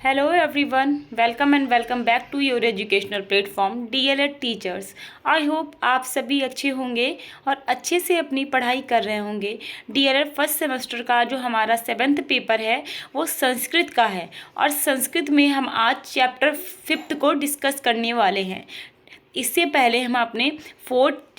Hello everyone, welcome and welcome back to your educational platform DLED teachers. I hope आप सभी अच्छे होंगे और अच्छे से अपनी पढ़ाई कर रहे होंगे। DLED फर्स्ट सेमेस्टर का जो हमारा 7th पेपर है वो संस्कृत का है और संस्कृत में हम आज चैप्टर 5th को डिस्कस करने वाले हैं। इससे पहले हम अपने फोर्थ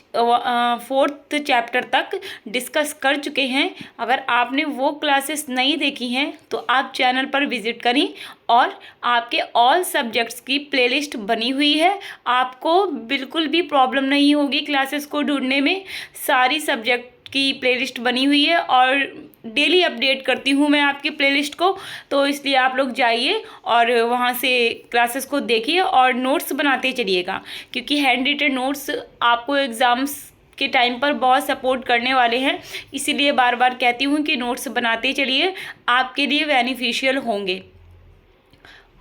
चैप्टर तक डिस्कस कर चुके हैं। अगर आपने वो क्लासेस नहीं देखी हैं तो आप चैनल पर विज़िट करें और आपके ऑल सब्जेक्ट्स की प्लेलिस्ट बनी हुई है। आपको बिल्कुल भी प्रॉब्लम नहीं होगी क्लासेस को ढूंढने में। सारी सब्जेक्ट की प्लेलिस्ट बनी हुई है और डेली अपडेट करती हूँ मैं आपकी प्लेलिस्ट को, तो इसलिए आप लोग जाइए और वहाँ से क्लासेस को देखिए और नोट्स बनाते चलिएगा, क्योंकि हैंड रिटेन नोट्स आपको एग्ज़ाम्स के टाइम पर बहुत सपोर्ट करने वाले हैं। इसीलिए बार बार कहती हूँ कि नोट्स बनाते चलिए, आपके लिए बेनिफिशियल होंगे।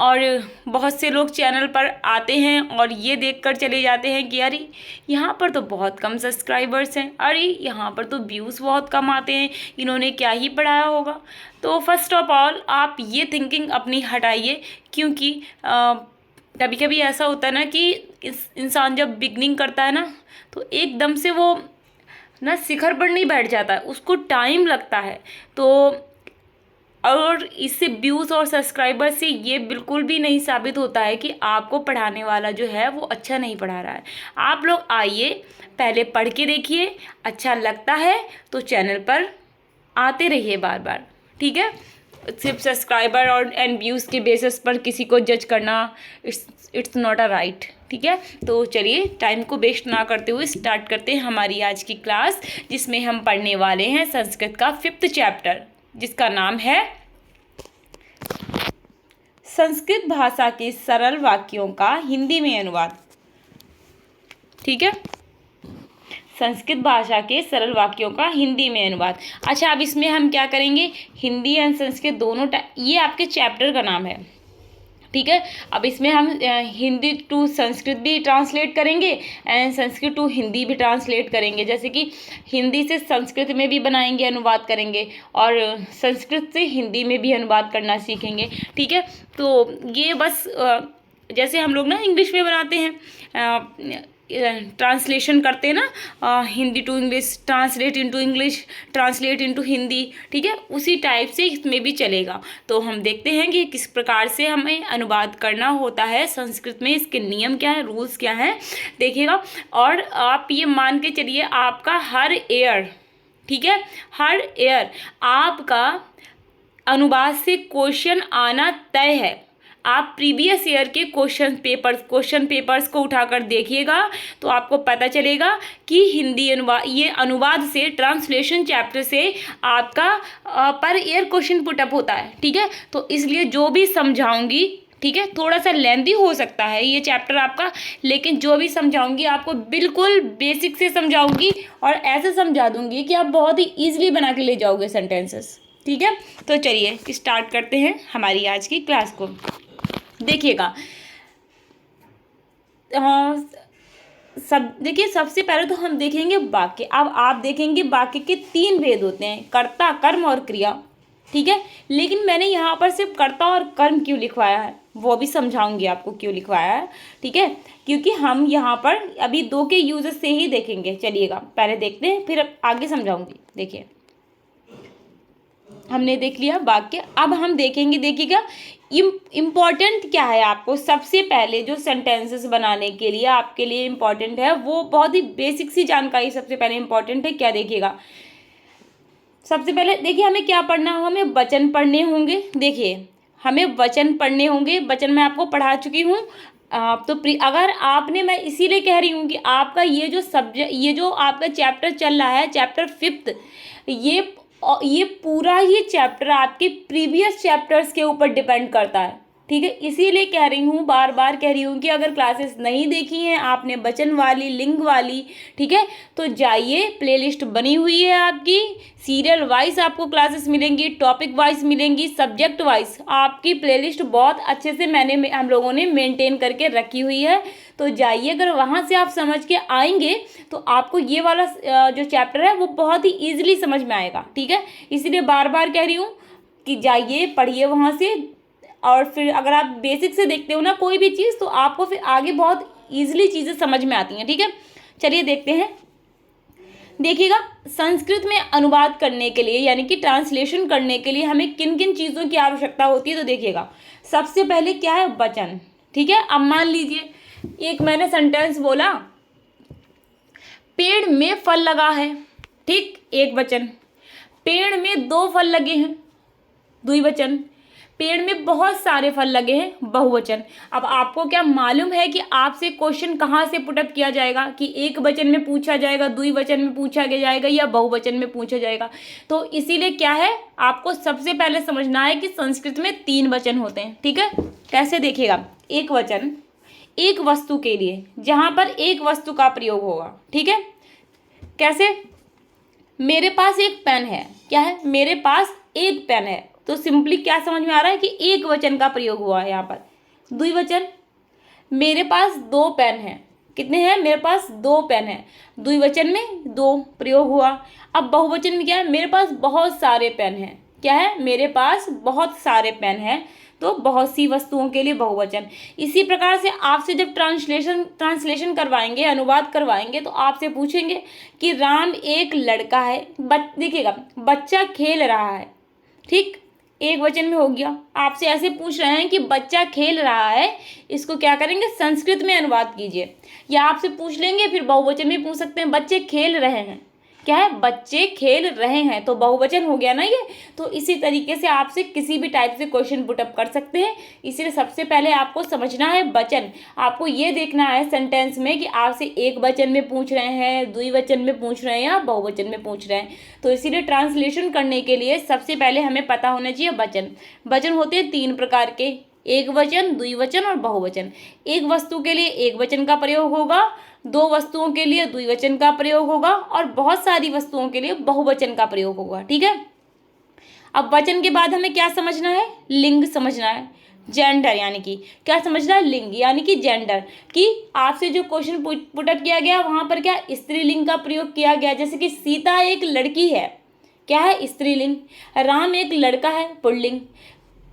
और बहुत से लोग चैनल पर आते हैं और ये देखकर चले जाते हैं कि अरे यहाँ पर तो बहुत कम सब्सक्राइबर्स हैं, अरे यहाँ पर तो व्यूज़ बहुत कम आते हैं, इन्होंने क्या ही पढ़ाया होगा। तो फर्स्ट ऑफ ऑल आप ये थिंकिंग अपनी हटाइए, क्योंकि कभी कभी ऐसा होता है ना कि इंसान जब बिगनिंग करता है ना तो एकदम से वो ना शिखर पर नहीं बैठ जाता है, उसको टाइम लगता है। तो और इससे व्यूज़ और सब्सक्राइबर से ये बिल्कुल भी नहीं साबित होता है कि आपको पढ़ाने वाला जो है वो अच्छा नहीं पढ़ा रहा है। आप लोग आइए, पहले पढ़ के देखिए, अच्छा लगता है तो चैनल पर आते रहिए बार बार, ठीक है। सिर्फ सब्सक्राइबर और व्यूज़ के बेसिस पर किसी को जज करना इट्स नॉट अ राइट, ठीक है। तो चलिए टाइम को वेस्ट ना करते हुए स्टार्ट करते हैं हमारी आज की क्लास, जिसमें हम पढ़ने वाले हैं संस्कृत का 5th चैप्टर, जिसका नाम है संस्कृत भाषा के सरल वाक्यों का हिंदी में अनुवाद, ठीक है। संस्कृत भाषा के सरल वाक्यों का हिंदी में अनुवाद। अच्छा, अब इसमें हम क्या करेंगे, हिंदी एंड संस्कृत दोनों ये आपके चैप्टर का नाम है, ठीक है। अब इसमें हम हिंदी टू संस्कृत भी ट्रांसलेट करेंगे एंड संस्कृत टू हिंदी भी ट्रांसलेट करेंगे। जैसे कि हिंदी से संस्कृत में भी बनाएंगे, अनुवाद करेंगे, और संस्कृत से हिंदी में भी अनुवाद करना सीखेंगे, ठीक है। तो ये बस जैसे हम लोग ना इंग्लिश में बनाते हैं, ट्रांसलेशन करते हैं ना, Hindi to English, translate into English, translate into Hindi, ठीक है, उसी टाइप से इसमें भी चलेगा। तो हम देखते हैं कि किस प्रकार से हमें अनुवाद करना होता है संस्कृत में, इसके नियम क्या है, रूल्स क्या हैं, देखिएगा। और आप ये मान के चलिए आपका हर ईयर, ठीक है, हर ईयर आपका अनुवाद से क्वेश्चन आना तय है। आप प्रीवियस ईयर के क्वेश्चन पेपर्स को उठाकर देखिएगा तो आपको पता चलेगा कि हिंदी अनुवाद से, ट्रांसलेशन चैप्टर से आपका पर ईयर क्वेश्चन पुटअप होता है, ठीक है। तो इसलिए जो भी समझाऊंगी, ठीक है, थोड़ा सा लेंथी हो सकता है ये चैप्टर आपका, लेकिन जो भी समझाऊंगी आपको बिल्कुल बेसिक से समझाऊंगी और ऐसे समझा दूंगी कि आप बहुत ही ईजिली बना के ले जाओगे सेंटेंसेस, ठीक है। तो चलिए स्टार्ट करते हैं हमारी आज की क्लास को। देखिएगा, देखिए सबसे पहले तो हम देखेंगे वाक्य। अब आप देखेंगे वाक्य के 3 भेद होते हैं, कर्ता, कर्म और क्रिया, ठीक है। लेकिन मैंने यहाँ पर सिर्फ कर्ता और कर्म क्यों लिखवाया है वो भी समझाऊंगी आपको क्यों लिखवाया है, ठीक है, क्योंकि हम यहाँ पर अभी 2 के यूजेस से ही देखेंगे। चलिएगा पहले देखते हैं, फिर आगे समझाऊंगी। देखिए हमने देख लिया वाक्य, अब हम देखेंगे, देखिएगा इम्पॉर्टेंट क्या है। आपको सबसे पहले जो सेंटेंसेस बनाने के लिए आपके लिए इम्पॉर्टेंट है वो बहुत ही बेसिक सी जानकारी सबसे पहले इम्पॉर्टेंट है। क्या देखिएगा, सबसे पहले देखिए हमें क्या पढ़ना होगा, हमें वचन पढ़ने होंगे। देखिए हमें वचन पढ़ने होंगे, वचन मैं आपको पढ़ा चुकी हूँ। तो अगर आपने, मैं इसीलिए कह रही हूँ कि आपका ये जो आपका चैप्टर चल रहा है, चैप्टर 5th, ये पूरा ही चैप्टर आपके प्रीवियस चैप्टर्स के ऊपर डिपेंड करता है, ठीक है। इसीलिए कह रही हूँ, बार बार कह रही हूँ कि अगर क्लासेस नहीं देखी हैं आपने वचन वाली, लिंग वाली, ठीक है, तो जाइए, प्लेलिस्ट बनी हुई है आपकी, सीरियल वाइज आपको क्लासेस मिलेंगी, टॉपिक वाइज मिलेंगी, सब्जेक्ट वाइज आपकी प्लेलिस्ट बहुत अच्छे से हम लोगों ने मेंटेन करके रखी हुई है। तो जाइए, अगर वहाँ से आप समझ के आएंगे तो आपको ये वाला जो चैप्टर है वो बहुत ही ईजिली समझ में आएगा, ठीक है। इसीलिए बार बार कह रही हूँ कि जाइए, पढ़िए वहाँ से, और फिर अगर आप बेसिक से देखते हो ना कोई भी चीज़, तो आपको फिर आगे बहुत ईजिली चीज़ें समझ में आती हैं। ठीक है, चलिए देखते हैं। देखिएगा, संस्कृत में अनुवाद करने के लिए यानी कि ट्रांसलेशन करने के लिए हमें किन किन चीज़ों की आवश्यकता होती है, तो देखिएगा सबसे पहले क्या है, वचन। ठीक है, अब मान लीजिए एक मैंने सेंटेंस बोला, पेड़ में फल लगा है, ठीक, एक वचन। पेड़ में 2 फल लगे हैं, द्विवचन। पेड़ में बहुत सारे फल लगे हैं, बहुवचन। अब आपको क्या मालूम है कि आपसे क्वेश्चन कहाँ से पुटअप किया जाएगा, कि एक वचन में पूछा जाएगा, द्विवचन में पूछा जाएगा या बहुवचन में पूछा जाएगा। तो इसीलिए क्या है, आपको सबसे पहले समझना है कि संस्कृत में 3 वचन होते हैं। ठीक है, कैसे देखिएगा, एक वचन एक वस्तु के लिए, जहाँ पर एक वस्तु का प्रयोग होगा। ठीक है, कैसे, मेरे पास एक पेन है, क्या है, मेरे पास एक पेन है, तो सिंपली क्या समझ में आ रहा है कि एक वचन का प्रयोग हुआ है यहाँ पर। द्विवचन, मेरे पास 2 पेन हैं, कितने हैं, मेरे पास 2 पेन हैं, द्विवचन में 2 प्रयोग हुआ। अब बहुवचन में क्या है, मेरे पास बहुत सारे पेन हैं, क्या है, मेरे पास बहुत सारे पेन हैं, तो बहुत सी वस्तुओं के लिए बहुवचन। इसी प्रकार से आपसे जब ट्रांसलेशन करवाएंगे, अनुवाद करवाएंगे, तो आपसे पूछेंगे कि राम एक लड़का है, देखिएगा बच्चा खेल रहा है, ठीक, एक वचन में हो गया। आपसे ऐसे पूछ रहे हैं कि बच्चा खेल रहा है, इसको क्या करेंगे, संस्कृत में अनुवाद कीजिए। या आपसे पूछ लेंगे, फिर बहुवचन में पूछ सकते हैं, बच्चे खेल रहे हैं, क्या है, बच्चे खेल रहे हैं, तो बहुवचन हो गया ना ये। तो इसी तरीके से आपसे किसी भी टाइप से क्वेश्चन पुटअप कर सकते हैं। इसीलिए सबसे पहले आपको समझना है वचन। आपको ये देखना है सेंटेंस में कि आपसे एक वचन में पूछ रहे हैं, द्विवचन में पूछ रहे हैं या बहुवचन में पूछ रहे हैं। तो इसीलिए ट्रांसलेशन करने के लिए सबसे पहले हमें पता होना चाहिए वचन। वचन होते हैं 3 प्रकार के, एक वचन, द्विवचन और बहुवचन। एक वस्तु के लिए एक वचन का प्रयोग होगा, 2 वस्तुओं के लिए द्विवचन का प्रयोग होगा, और बहुत सारी वस्तुओं के लिए बहुवचन का प्रयोग होगा। ठीक है, अब वचन के बाद हमें क्या समझना है, लिंग समझना है, जेंडर, यानी कि क्या समझना है, लिंग यानी कि जेंडर। कि आपसे जो क्वेश्चन पुटअप किया गया वहां पर क्या स्त्रीलिंग का प्रयोग किया गया, जैसे कि सीता एक लड़की है, क्या है, स्त्रीलिंग। राम एक लड़का है, पुल्लिंग।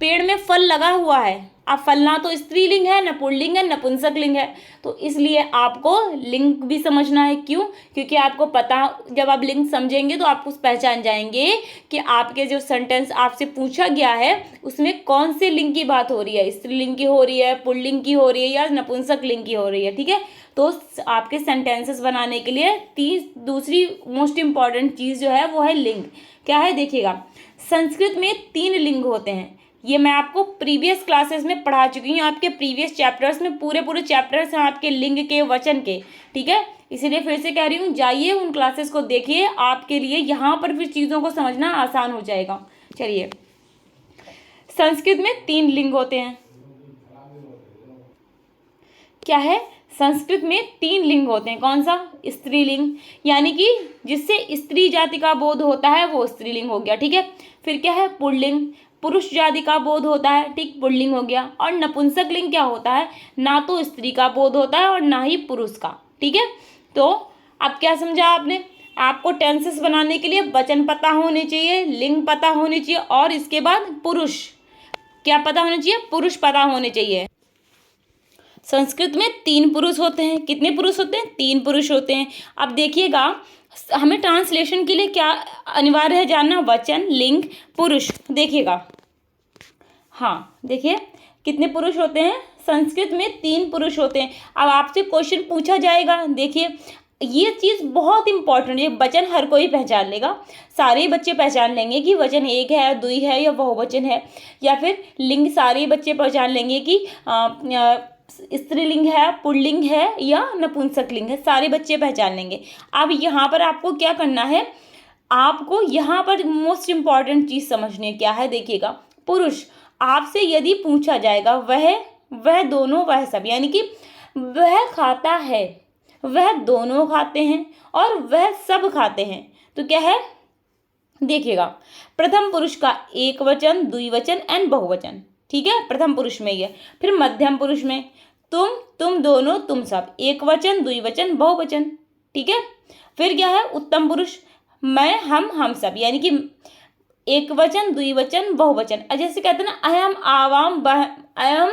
पेड़ में फल लगा हुआ है, अब फल ना तो स्त्रीलिंग है, न पुल्लिंग है, नपुंसक लिंग है। तो इसलिए आपको लिंग भी समझना है। क्यों, क्योंकि आपको पता, जब आप लिंग समझेंगे तो आप उस पहचान जाएंगे कि आपके जो सेंटेंस आपसे पूछा गया है उसमें कौन से लिंग की बात हो रही है, स्त्रीलिंग की हो रही है, पुल्लिंग की हो रही है या नपुंसक लिंग की हो रही है। ठीक है, तो आपके सेंटेंसेस बनाने के लिए दूसरी मोस्ट इंपॉर्टेंट चीज़ जो है वो है लिंग। क्या है, देखिएगा संस्कृत में 3 लिंग होते हैं। ये मैं आपको प्रीवियस क्लासेस में पढ़ा चुकी हूँ, आपके प्रीवियस चैप्टर्स में पूरे चैप्टर्स हैं आपके लिंग के, वचन के। ठीक है, इसीलिए फिर से कह रही हूँ, जाइए उन क्लासेस को देखिए, आपके लिए यहाँ पर फिर चीज़ों को समझना आसान हो जाएगा। चलिए, संस्कृत में 3 लिंग होते हैं। क्या है, संस्कृत में 3 लिंग होते हैं। कौन सा, स्त्रीलिंग, यानी कि जिससे स्त्री जाति का बोध होता है वो स्त्रीलिंग हो गया। ठीक है, फिर क्या है, पुल्लिंग, पुरुष जाति का बोध होता है, ठीक, पुल्लिंग हो गया। और नपुंसक लिंग क्या होता है, ना तो स्त्री का बोध होता है और ना ही पुरुष का। ठीक है, तो अब क्या समझा आपने, आपको टेंसेस बनाने के लिए वचन पता होने चाहिए, लिंग पता होने चाहिए, और इसके बाद पुरुष क्या पता होना चाहिए, पुरुष पता होने चाहिए। संस्कृत में 3 पुरुष होते हैं। कितने पुरुष होते हैं, 3 पुरुष होते हैं। अब देखिएगा, हमें ट्रांसलेशन के लिए क्या अनिवार्य है जानना, वचन, लिंग, पुरुष। देखिएगा, हाँ देखिए कितने पुरुष होते हैं, संस्कृत में 3 पुरुष होते हैं। अब आपसे क्वेश्चन पूछा जाएगा, देखिए ये चीज़ बहुत इंपॉर्टेंट है, वचन हर कोई पहचान लेगा, सारे बच्चे पहचान लेंगे कि वचन एक है, द्वि है या बहुवचन है, या फिर लिंग सारे बच्चे पहचान लेंगे कि स्त्रीलिंग है, पुल्लिंग है या नपुंसक लिंग है, सारे बच्चे पहचान लेंगे। अब यहाँ पर आपको क्या करना है, आपको यहाँ पर मोस्ट इम्पॉर्टेंट चीज़ समझनी क्या है, देखिएगा पुरुष। आपसे यदि पूछा जाएगा वह दोनों, वह सब, यानी कि वह खाता है, वह दोनों खाते हैं और वह सब खाते हैं, तो क्या है, देखिएगा प्रथम पुरुष का एक वचन, द्विवचन एंड बहुवचन। ठीक है, प्रथम पुरुष में ही है। फिर मध्यम पुरुष में तुम दोनों, तुम सब, एक वचन, द्विवचन, बहुवचन। ठीक है, फिर क्या है, उत्तम पुरुष, मैं, हम सब, यानी कि एकवचन, द्विवचन, बहुवचन। जैसे कहते हैं ना, अयम आवाम अयम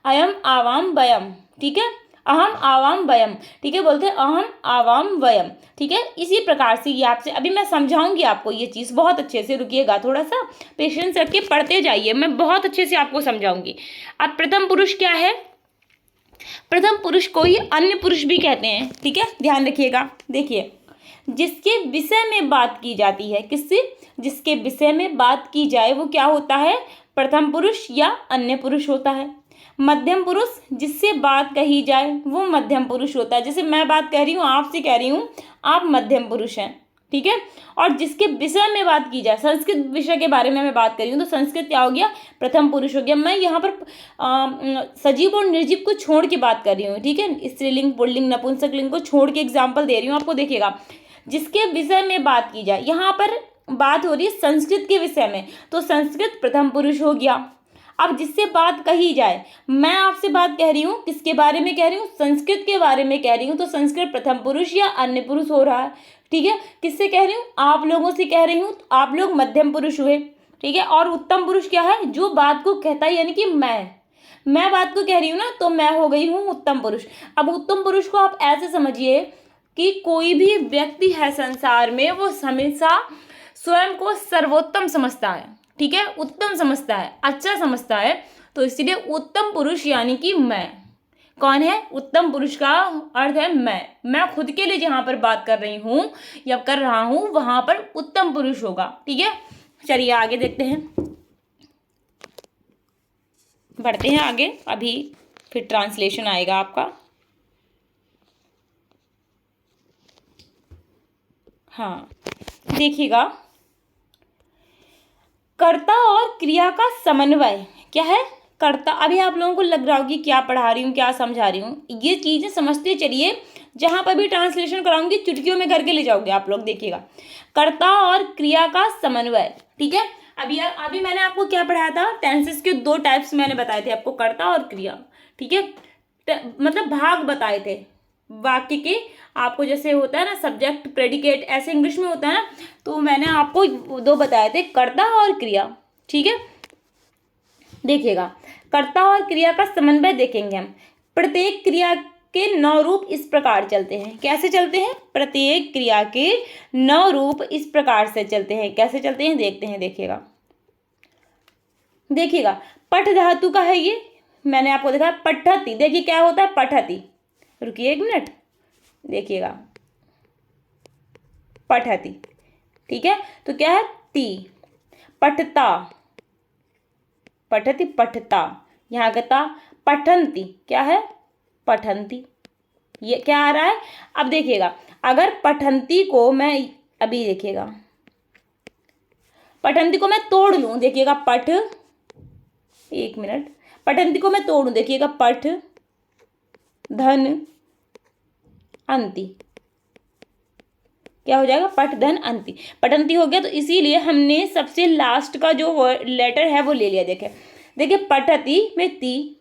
अयम आवाम वयम, ठीक है, अहम आवाम वयम, ठीक है, बोलते हैं अहम आवाम वयम, ठीक है। इसी प्रकार से ये आपसे अभी मैं समझाऊंगी आपको ये चीज़ बहुत अच्छे से, रुकिएगा, थोड़ा सा पेशेंस रख के पढ़ते जाइए, मैं बहुत अच्छे से आपको समझाऊंगी। अब प्रथम पुरुष क्या है? प्रथम पुरुष को ही अन्य पुरुष भी कहते हैं, ठीक है, ध्यान रखिएगा। देखिए, जिसके विषय में बात की जाती है, किससे? जिसके विषय में बात की जाए वो क्या होता है? प्रथम पुरुष या अन्य पुरुष होता है। मध्यम पुरुष, जिससे बात कही जाए वो मध्यम पुरुष होता है। जैसे मैं बात कह रही हूँ, आपसे कह रही हूँ, आप मध्यम पुरुष हैं, ठीक है। और जिसके विषय में बात की जाए, संस्कृत विषय के बारे में मैं बात कर रही हूँ, तो संस्कृत क्या हो गया? प्रथम पुरुष हो गया। मैं यहाँ पर सजीव और निर्जीव को छोड़ के बात कर रही हूँ, ठीक है, स्त्रीलिंग, पुल्लिंग, नपुंसकलिंग को छोड़ के एग्जाम्पल दे रही हूँ आपको। देखिएगा, जिसके विषय में बात की जाए, यहाँ पर बात हो रही है संस्कृत के विषय में, तो संस्कृत प्रथम पुरुष हो गया। अब जिससे बात कही जाए, मैं आपसे बात कह रही हूँ, किसके बारे में कह रही हूँ? संस्कृत के बारे में कह रही हूँ, तो संस्कृत प्रथम पुरुष या अन्य पुरुष हो रहा है, ठीक है। किससे कह रही हूँ? आप लोगों से कह रही हूँ, तो आप लोग मध्यम पुरुष हुए, ठीक है। और उत्तम पुरुष क्या है? जो बात को कहता है, यानी कि मैं बात को कह रही हूँ ना, तो मैं हो गई हूँ उत्तम पुरुष। अब उत्तम पुरुष को आप ऐसे समझिए कि कोई भी व्यक्ति है संसार में, वो हमेशा स्वयं को सर्वोत्तम समझता है, ठीक है, उत्तम समझता है, अच्छा समझता है, तो इसलिए उत्तम पुरुष यानी कि मैं। कौन है? उत्तम पुरुष का अर्थ है मैं खुद के लिए जहां पर बात कर रही हूं या कर रहा हूं, वहां पर उत्तम पुरुष होगा, ठीक है। चलिए आगे देखते हैं, बढ़ते हैं आगे, अभी फिर ट्रांसलेशन आएगा आपका। हाँ, देखिएगा, कर्ता और क्रिया का समन्वय क्या है? कर्ता, अभी आप लोगों को लग रहा होगी क्या पढ़ा रही हूँ, क्या समझा रही हूँ, ये चीजें समझते चलिए, जहां पर भी ट्रांसलेशन कराऊंगी चुटकियों में करके ले जाओगे आप लोग। देखिएगा, कर्ता और क्रिया का समन्वय, ठीक है। अभी मैंने आपको क्या पढ़ाया था? टेंसेस के दो टाइप्स मैंने बताए थे आपको, कर्ता और क्रिया, ठीक है, मतलब भाग बताए थे वाक्य के। आपको जैसे होता है ना सब्जेक्ट, प्रेडिकेट, ऐसे इंग्लिश में होता है ना, तो मैंने आपको दो बताए थे, कर्ता और क्रिया, ठीक है। देखिएगा, कर्ता और क्रिया का समन्वय देखेंगे हम। प्रत्येक क्रिया के 9 रूप इस प्रकार चलते हैं। कैसे चलते हैं? प्रत्येक क्रिया के 9 रूप इस प्रकार से चलते हैं। कैसे चलते हैं देखते हैं। देखिएगा, पठ धातु का है ये, मैंने आपको देखा पठती। देखिए क्या होता है? पठती। रुकिए एक मिनट, देखिएगा, पठती, ठीक है, तो क्या है? ती। पठता, पठती, पठता, यहाँ गता। पठंती, क्या है? पठंती। ये क्या आ रहा है? अब देखिएगा, अगर पठंती को मैं, अभी देखिएगा, पठंती को मैं तोड़ लूं, देखिएगा, पठ, एक मिनट, पठंती को मैं तोड़ूं, देखिएगा, पठ धन अंति, क्या हो जाएगा? पठ धन अंति, पठंती हो गया। तो इसीलिए हमने सबसे लास्ट का जो लेटर है वो ले लिया। देखिए, पठती में ती,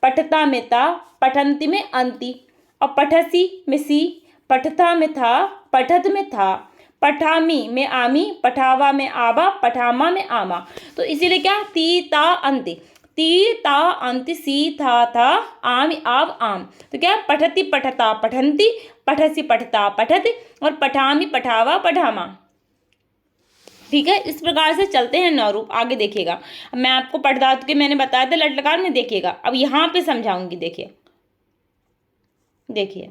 पठता में ता, पठंती में अंति, और पठसी में सी, पठता में था, पठत में था, पठामी में आमी, पठावा में आबा, पठामा में आमा। तो इसीलिए क्या? ती ता अंति, ती ता अंति, सी था आम आव आम। तो क्या? पठती पठता पठंती, पठसी पठता पठति, और पठामी पठावा पठामा, ठीक है। इस प्रकार से चलते हैं 9 रूप। आगे देखिएगा, मैं आपको पठ धातु के मैंने बताया था लट लकार में, देखिएगा, अब यहाँ पे समझाऊंगी। देखिए,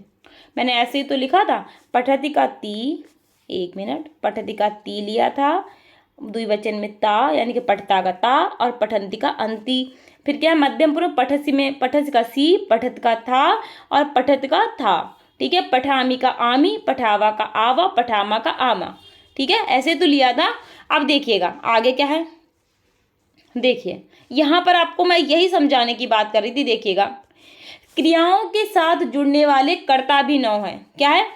मैंने ऐसे ही तो लिखा था, पठती का ती, एक मिनट, पठती का ती लिया था, द्विवचन में ता, यानी कि पठता का ता, और पठंती का अंति। फिर क्या है? मध्यम पुरुष, पठसी में पठस का सी, पठत का था, और पठत का था, ठीक है। पठामी का आमी, पठावा का आवा, पठामा का आमा, ठीक है, ऐसे तो लिया था। अब देखिएगा आगे क्या है। देखिए, यहाँ पर आपको मैं यही समझाने की बात कर रही थी। देखिएगा, क्रियाओं के साथ जुड़ने वाले कर्ता भी 9 हैं। क्या है?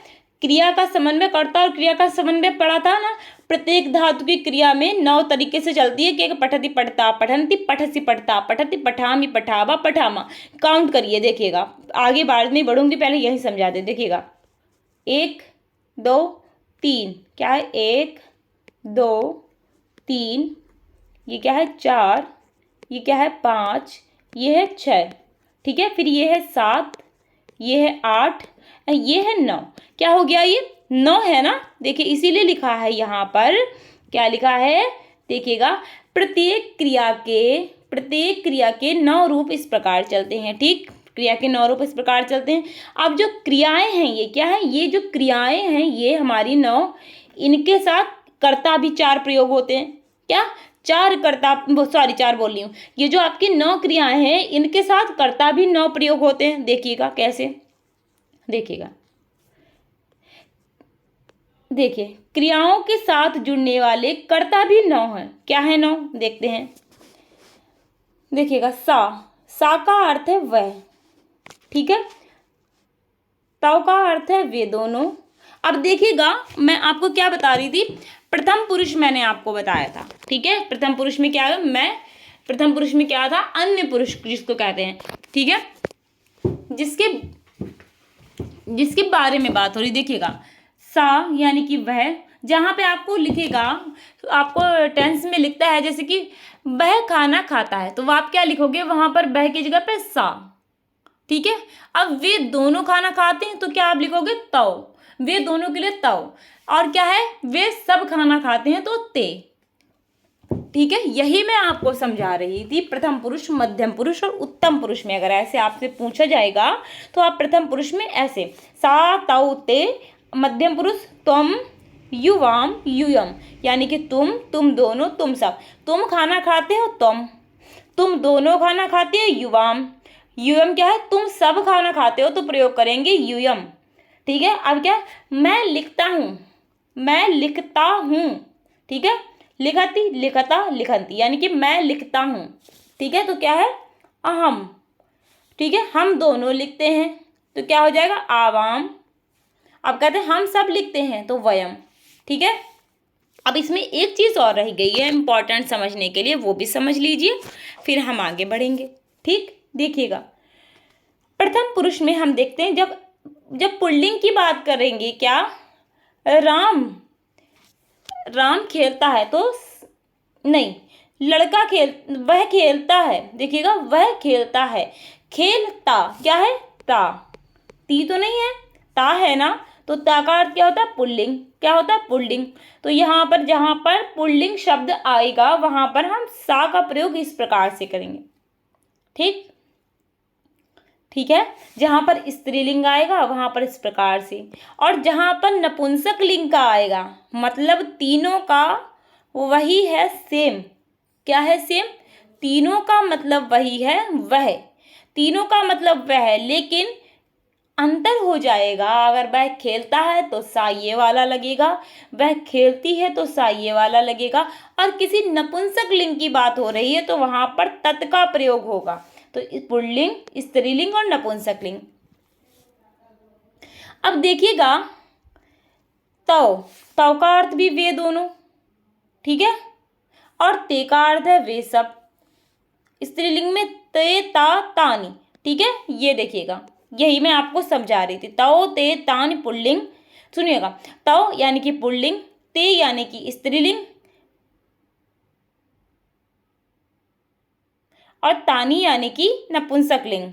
क्रिया का समन्वय, कर्ता और क्रिया का समन्वय पढ़ा था ना। प्रत्येक धातु की क्रिया में 9 तरीके से चलती है। कि पठती पठता पठंती, पठसी पठता पठती, पठामी पठावा पठामा। काउंट करिए, देखिएगा, आगे बाद में बढ़ूंगी, पहले यही समझा दे। देखिएगा, 1 2 3, क्या है? 1 2 3 ये क्या है 4, ये क्या है 5, ये है 6, ठीक है। फिर ये है 7, ये है 8, ये है 9। क्या हो गया, ये 9 है ना। देखिए इसीलिए लिखा है यहाँ पर, क्या लिखा है देखिएगा, प्रत्येक क्रिया के 9 रूप इस प्रकार चलते हैं। ठीक, क्रिया के 9 रूप इस प्रकार चलते हैं। अब जो क्रियाएं हैं ये क्या है, ये जो क्रियाएं हैं ये हमारी 9, इनके साथ कर्ता भी 4 प्रयोग होते हैं। क्या, 4 कर्ता, सॉरी 4 बोल रही हूँ। ये जो आपकी 9 क्रियाएं हैं इनके साथ कर्ता भी 9 प्रयोग होते हैं। देखिएगा कैसे, देखिएगा, देखिए क्रियाओं के साथ जुड़ने वाले कर्ता भी 9 हैं। क्या है 9, देखते हैं। देखिएगा सा का अर्थ है वह, ठीक है। तव का अर्थ है वे दोनों। अब देखिएगा मैं आपको क्या बता रही थी, प्रथम पुरुष मैंने आपको बताया था, ठीक है। प्रथम पुरुष में क्या है, प्रथम पुरुष में क्या था, अन्य पुरुष जिसको कहते हैं, ठीक है, जिसके बारे में बात हो रही। देखिएगा सा यानी कि वह, जहाँ पे आपको लिखेगा, आपको टेंस में लिखता है जैसे कि वह खाना खाता है, तो आप क्या लिखोगे वहां पर, वह की जगह पे सा, ठीक है। अब वे दोनों खाना खाते हैं तो क्या आप लिखोगे तव, वे दोनों के लिए तव। और क्या है, वे सब खाना खाते हैं तो ते, ठीक है। यही मैं आपको समझा रही थी। प्रथम पुरुष, मध्यम पुरुष और उत्तम पुरुष में अगर ऐसे आपसे पूछा जाएगा तो आप प्रथम पुरुष में ऐसे सा तव ते, मध्यम पुरुष तुम, युवाम यूयम, यानी कि तुम दोनों, तुम सब, तुम खाना खाते हो तुम दोनों खाना खाते हो युवाम, यूयम क्या है, तुम सब खाना खाते हो तो प्रयोग करेंगे यूयम, ठीक है। अब क्या, मैं लिखता हूँ, ठीक है, लिखती लिखता लिखंती, यानी कि मैं लिखता हूँ, ठीक है। तो क्या है अहम, ठीक है। हम दोनों लिखते हैं तो क्या हो जाएगा आवाम। अब कहते हैं हम सब लिखते हैं तो वयम, ठीक है। अब इसमें एक चीज़ और रह गई है इंपॉर्टेंट समझने के लिए, वो भी समझ लीजिए फिर हम आगे बढ़ेंगे। ठीक, देखिएगा प्रथम पुरुष में हम देखते हैं जब पुल्लिंग की बात करेंगे, क्या राम खेलता है तो नहीं, लड़का वह खेलता है। देखिएगा वह खेलता है, खेलता क्या है ता, ती तो नहीं है, ता है ना, तो ता का अर्थ क्या होता है पुल्लिंग, क्या होता है पुल्लिंग। तो यहाँ पर जहाँ पर पुल्लिंग शब्द आएगा वहां पर हम सा का प्रयोग इस प्रकार से करेंगे। ठीक है। जहां पर स्त्रीलिंग आएगा वहां पर इस प्रकार से, और जहां पर नपुंसक लिंग का आएगा, मतलब तीनों का वही है सेम। क्या है सेम, तीनों का मतलब वही है वह, तीनों का मतलब वह है, लेकिन अंतर हो जाएगा। अगर वह खेलता है तो सा ये वाला लगेगा, वह खेलती है तो सा ये वाला लगेगा, और किसी नपुंसक लिंग की बात हो रही है तो वहां पर तत् का प्रयोग होगा। तो पुल्लिंग, स्त्रीलिंग और नपुंसक लिंग। अब देखिएगा तव का अर्थ भी वे दोनों, ठीक है, और ते का अर्थ है वे सब। स्त्रीलिंग में ते ता तानी, ठीक है। ये देखिएगा यही मैं आपको समझा रही थी, तव ते तान पुल्लिंग। सुनिएगा, तव यानी कि पुल्लिंग, ते यानी कि स्त्रीलिंग, और तानी यानी कि नपुंसक लिंग।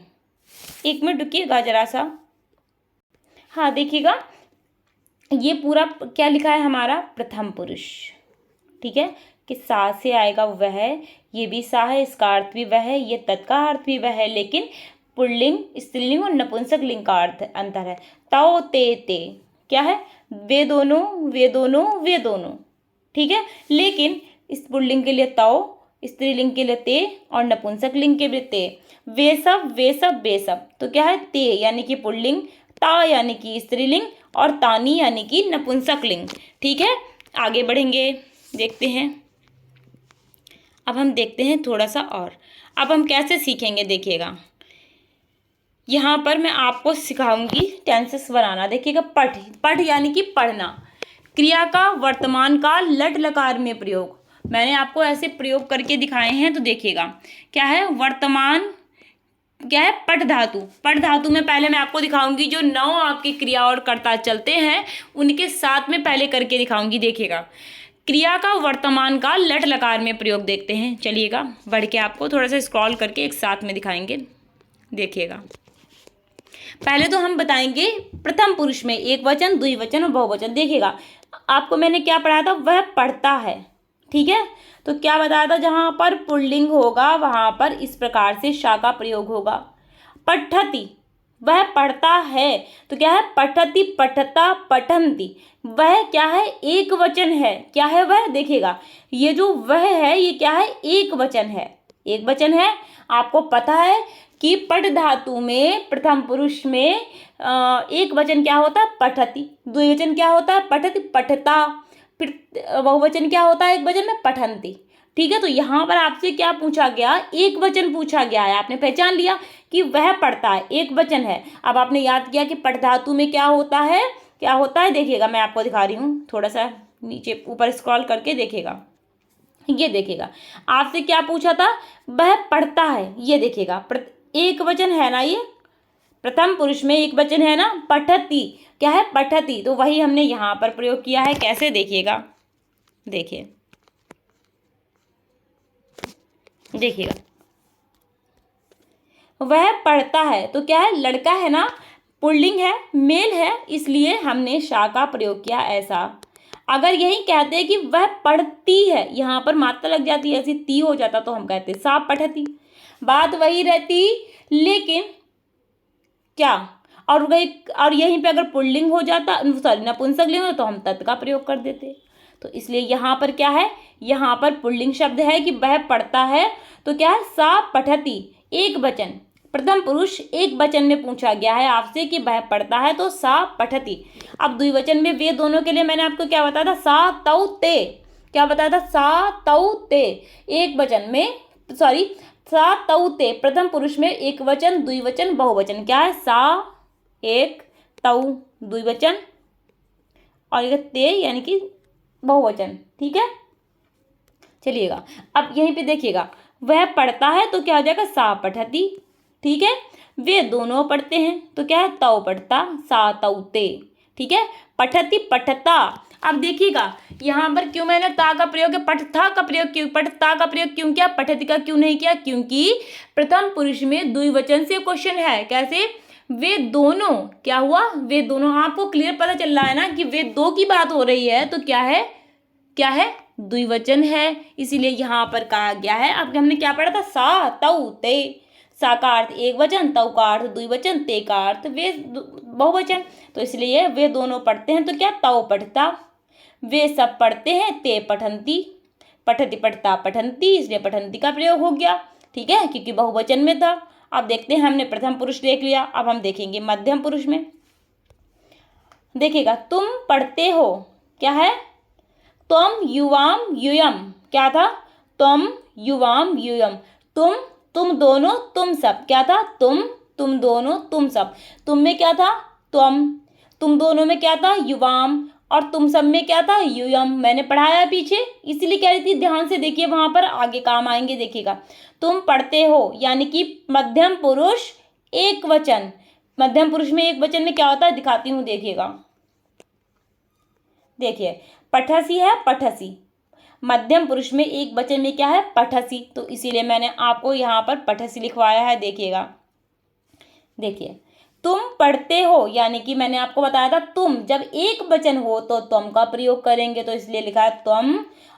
एक मिनट रुकिएगा जरा सा। हाँ देखिएगा ये पूरा क्या लिखा है हमारा प्रथम पुरुष, ठीक है, कि सा से आएगा वह, ये भी सा है, इसका अर्थ भी वह है, ये तत् का अर्थ भी वह है, लेकिन पुल्लिंग, स्त्रीलिंग और नपुंसक लिंग का अर्थ अंतर है। तव ते क्या है, वे दोनों, ठीक है। लेकिन इस पुल्लिंग के लिए तव, स्त्रीलिंग के लिए ते, और नपुंसक लिंग के लिए ते। वे सब, तो क्या है ते यानी कि पुल्लिंग, ता यानी कि स्त्रीलिंग, और तानी यानी कि नपुंसक लिंग। ठीक है, आगे बढ़ेंगे, देखते हैं। अब हम देखते हैं थोड़ा सा और, अब हम कैसे सीखेंगे। देखिएगा यहाँ पर मैं आपको सिखाऊंगी टेंसेस बनाना। देखिएगा पठ यानी कि पढ़ना, क्रिया का वर्तमान काल लट लकार में प्रयोग। मैंने आपको ऐसे प्रयोग करके दिखाए हैं, तो देखिएगा क्या है वर्तमान, क्या है पठ धातु में पहले मैं आपको दिखाऊंगी जो 9 आपकी क्रिया और कर्ता चलते हैं उनके साथ में पहले करके दिखाऊंगी। देखिएगा क्रिया का वर्तमान काल लट लकार में प्रयोग देखते हैं। चलिएगा बढ़ के आपको थोड़ा सा स्क्रॉल करके एक साथ में दिखाएंगे। देखिएगा पहले तो हम बताएंगे प्रथम पुरुष में एक वचन, द्विवचन और बहुवचन। देखिएगा आपको मैंने क्या पढ़ाया था, वह पढ़ता है, ठीक है। तो क्या बताया था, जहां पर पुल्लिंग होगा वहां पर इस प्रकार से शा का प्रयोग होगा। पठति, वह पढ़ता है, तो क्या है, पठति, पठता, पठन्ति। वह क्या है, एक वचन है। क्या है वह, देखिएगा ये जो वह है ये क्या है, एक वचन है, एक वचन है। आपको पता है कि पठ धातु में प्रथम पुरुष में एक वचन क्या होता है, पठति। द्विवचन क्या होता है, पठति, पठता। फिर बहुवचन क्या होता है एक वचन में, पठन्ति। ठीक है, तो यहाँ पर आपसे क्या पूछा गया, एक वचन पूछा गया है। आपने पहचान लिया कि वह पढ़ता है, एक वचन है। अब आपने याद किया कि पठ धातु में क्या होता है, क्या होता है। देखिएगा मैं आपको दिखा रही हूँ, थोड़ा सा नीचे ऊपर स्क्रॉल करके देखिएगा। ये देखिएगा आपसे क्या पूछा था, वह पढ़ता है। ये देखिएगा एक वचन है ना, ये प्रथम पुरुष में एक वचन है ना, पठति। क्या है, पठति। तो वही हमने यहाँ पर प्रयोग किया है। कैसे, देखिएगा, देखिए देखिएगा वह पढ़ता है, तो क्या है, लड़का है ना, पुल्लिंग है, मेल है, इसलिए हमने शा का प्रयोग किया ऐसा। अगर यही कहते हैं कि वह पढ़ती है, यहाँ पर मात्रा लग जाती है, ऐसी ती हो जाता तो हम कहते सा पठती, बात वही रहती। लेकिन क्या, और यहीं पे अगर पुल्लिंग हो जाता, सॉरी नपुंसक लिंग हो, तो हम तत् का प्रयोग कर देते। तो इसलिए यहाँ पर क्या है, यहाँ पर पुल्लिंग शब्द है कि वह पढ़ता है, तो क्या है, सा पठती, एक वचन। प्रथम पुरुष एक वचन में पूछा गया है आपसे कि वह पढ़ता है, तो सा पठती। अब द्विवचन में वे दोनों के लिए मैंने आपको क्या बताया था, सा तौ ते। क्या बताया था, सा तौ ते। एक वचन में, सॉरी, सा तौ ते प्रथम पुरुष में एक वचन, द्विवचन, बहुवचन। क्या है, सा एक, तौ द्विवचन, और एक ते यानी कि बहुवचन। ठीक है, चलिएगा अब यहीं पे देखिएगा, वह पढ़ता है तो क्या हो जाएगा, सा पठती। ठीक है, वे दोनों पढ़ते हैं तो क्या है, तौ पढ़ता, सा तौ ते। ठीक है, पठती, पठता। अब देखिएगा यहाँ पर क्यों मैंने ता का प्रयोग किया, पठता का प्रयोग क्यों, पठता का प्रयोग क्यों किया, पठती का क्यों नहीं किया, क्योंकि प्रथम पुरुष में द्विवचन से क्वेश्चन है। कैसे, वे दोनों, क्या हुआ, वे दोनों। आपको क्लियर पता चल रहा है ना कि वे दो की बात हो रही है, तो क्या है, क्या है, द्विवचन है, इसीलिए यहाँ पर कहा गया है। अब हमने क्या पढ़ा था, सा तौ ते। सा का अर्थ एक वचन, तौ का अर्थ द्विवचन, ते का अर्थ वे बहुवचन। तो इसलिए वे दोनों पढ़ते हैं, तो क्या, तौ पढ़ता। वे सब पढ़ते हैं, ते पठन्ति। पठति, पढ़ता, पठन्ति, इसलिए पठन्ति का प्रयोग हो गया। ठीक है, क्योंकि बहुवचन में था। अब देखते हैं, हमने प्रथम पुरुष देख लिया, अब हम देखेंगे मध्यम पुरुष में। देखिएगा, तुम पढ़ते हो, क्या है, त्वम युवाम यूयम। क्या था, त्वम युवाम यूयम। तुम दोनों, तुम सब। क्या था, तुम दोनों, तुम सब। तुम में क्या था, तुम दोनों में क्या था, युवाम, और तुम सब में क्या था, यूयम। मैंने पढ़ाया पीछे, इसीलिए कह रही थी, ध्यान से देखिए, वहां पर आगे काम आएंगे। देखिएगा, तुम पढ़ते हो यानी कि मध्यम पुरुष एक वचन। मध्यम पुरुष में एक वचन में क्या होता है, दिखाती हूँ, देखिएगा। देखिए, पठसी है, पठसी। मध्यम पुरुष में एक वचन में क्या है, पठसी, तो इसीलिए मैंने आपको यहाँ पर पठसी लिखवाया है। देखिएगा, देखिए, तुम पढ़ते हो यानी कि मैंने आपको बताया था, तुम जब एक वचन हो तो तुम का प्रयोग करेंगे, तो इसलिए लिखा है तुम।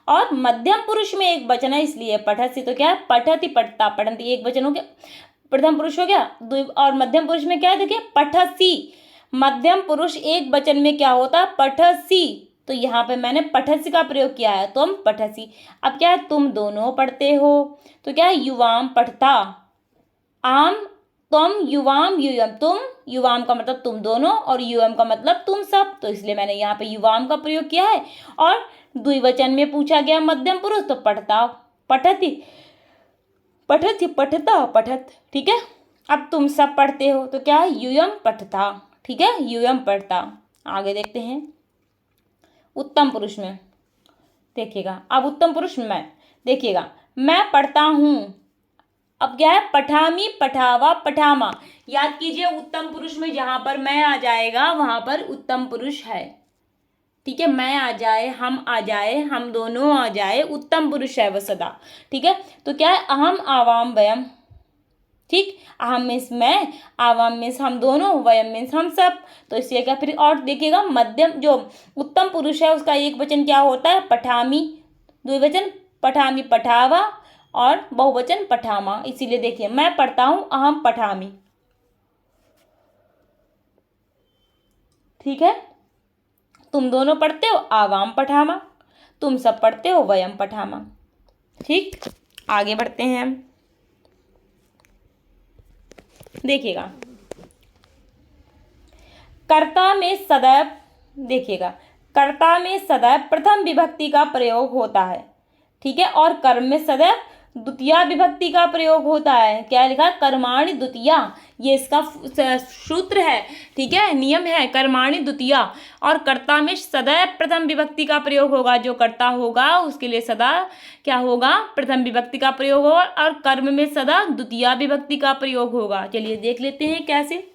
और मध्यम पुरुष में एक वचन है, इसलिए पठसी, तो क्या है, पठति, पठता, पठन्ति, एक वचन हो गया, प्रथम पुरुष हो गया। और मध्यम पुरुष में क्या है, देखिए, पठसी। मध्यम पुरुष एक वचन में क्या होता है, पठसी, तो यहाँ पे मैंने पठसी का प्रयोग किया है, तुम पठसी। अब क्या है, तुम दोनों पढ़ते हो, तो क्या है, युवाम पढ़ता, आम, तुम युवाम यूयम। तुम, युवाम का मतलब तुम दोनों, और यूयम का मतलब तुम सब, तो इसलिए मैंने यहाँ पे युवाम का प्रयोग किया है। और द्विवचन में पूछा गया मध्यम पुरुष, तो पढ़ता, पठति, पठति, पठता, पठत। ठीक है, अब तुम सब पढ़ते हो, तो क्या है, यूयम पठता। ठीक है, यूयम पढ़ता। आगे देखते हैं उत्तम पुरुष में। देखिएगा, अब उत्तम पुरुष में देखिएगा, मैं पढ़ता हूँ। अब क्या है, पठामी, पठावा, पठामा। याद कीजिए, उत्तम पुरुष में जहां पर मैं आ जाएगा वहां पर उत्तम पुरुष है। ठीक है, मैं आ जाए, हम आ जाए, हम दोनों आ जाए, उत्तम पुरुष है वो सदा। ठीक है, तो क्या है, अहम आवाम वयम। ठीक, अहम मीन्स मैं, आवाम मीन्स हम दोनों, वयम मीन्स हम सब। तो इसलिए क्या, फिर और देखिएगा मध्यम जो उत्तम पुरुष है उसका एक वचन क्या होता है, पठामी। द्विवचन पठामी पठावा, और बहुवचन पठामा। इसीलिए देखिए, मैं पढ़ता हूं, अहम पठामी। ठीक है, तुम दोनों पढ़ते हो, आवाम पठामा। तुम सब पढ़ते हो, वयम पठामा। ठीक, आगे बढ़ते हैं हम। देखिएगा, कर्ता में सदैव, देखिएगा, कर्ता में सदैव प्रथम विभक्ति का प्रयोग होता है। ठीक है, और कर्म में सदैव द्वितीया विभक्ति का प्रयोग होता है। क्या लिखा, कर्माणि द्वितीया, ये इसका सूत्र है। ठीक है, नियम है, कर्माणि द्वितीया। और कर्ता में सदैव प्रथम विभक्ति का प्रयोग होगा, जो कर्ता होगा उसके लिए सदा क्या होगा, प्रथम विभक्ति का प्रयोग होगा, और कर्म में सदा द्वितीया विभक्ति का प्रयोग होगा। चलिए देख लेते हैं कैसे।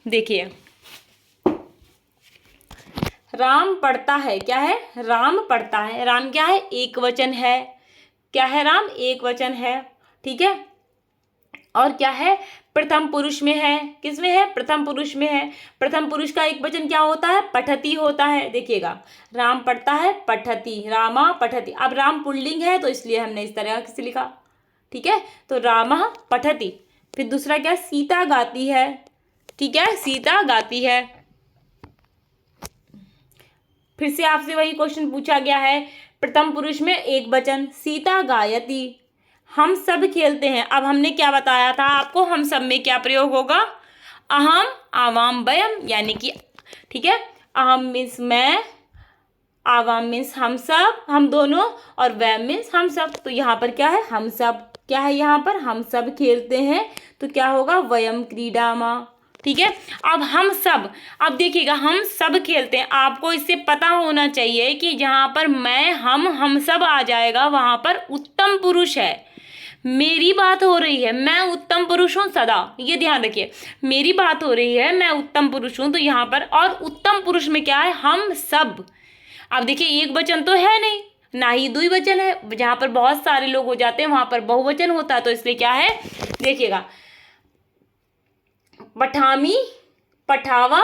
देखिए, राम पढ़ता है, क्या है, राम पढ़ता है। राम क्या है, एक वचन है। क्या है, राम एक वचन है। ठीक है, और क्या है, प्रथम पुरुष में है। किस में है, प्रथम पुरुष में है। प्रथम पुरुष का एक वचन क्या होता है, पठती होता है। देखिएगा, राम पढ़ता है, पठती, रामा पठती। अब राम पुल्लिंग है तो इसलिए हमने इस तरह से लिखा। ठीक है, तो रामा पठती। फिर दूसरा क्या, सीता गाती है। ठीक है, सीता गाती है। फिर से आपसे वही क्वेश्चन पूछा गया है, प्रथम पुरुष में एक वचन, सीता गायती। हम सब खेलते हैं। अब हमने क्या बताया था आपको, हम सब में क्या प्रयोग होगा, अहम आवाम वयम, यानी कि ठीक है, अहम मीन्स मैं, आवाम मीन्स हम सब, हम दोनों, और वयम मीन्स हम सब। तो यहाँ पर क्या है, हम सब। क्या है यहाँ पर, हम सब खेलते हैं, तो क्या होगा, वयम क्रीडामा। ठीक है, अब हम सब, अब देखिएगा, हम सब खेलते हैं। आपको इससे पता होना चाहिए कि जहाँ पर मैं, हम सब आ जाएगा, वहाँ पर उत्तम पुरुष है। मेरी बात हो रही है, मैं उत्तम पुरुष हूँ सदा, ये ध्यान रखिए। मेरी बात हो रही है, मैं उत्तम पुरुष हूँ, तो यहाँ पर, और उत्तम पुरुष में क्या है, हम सब। अब देखिए, एक वचन तो है नहीं, ना ही द्विवचन है। जहाँ पर बहुत सारे लोग हो जाते हैं वहाँ पर बहुवचन होता है। तो इसलिए क्या है, देखिएगा, पठामी पठावा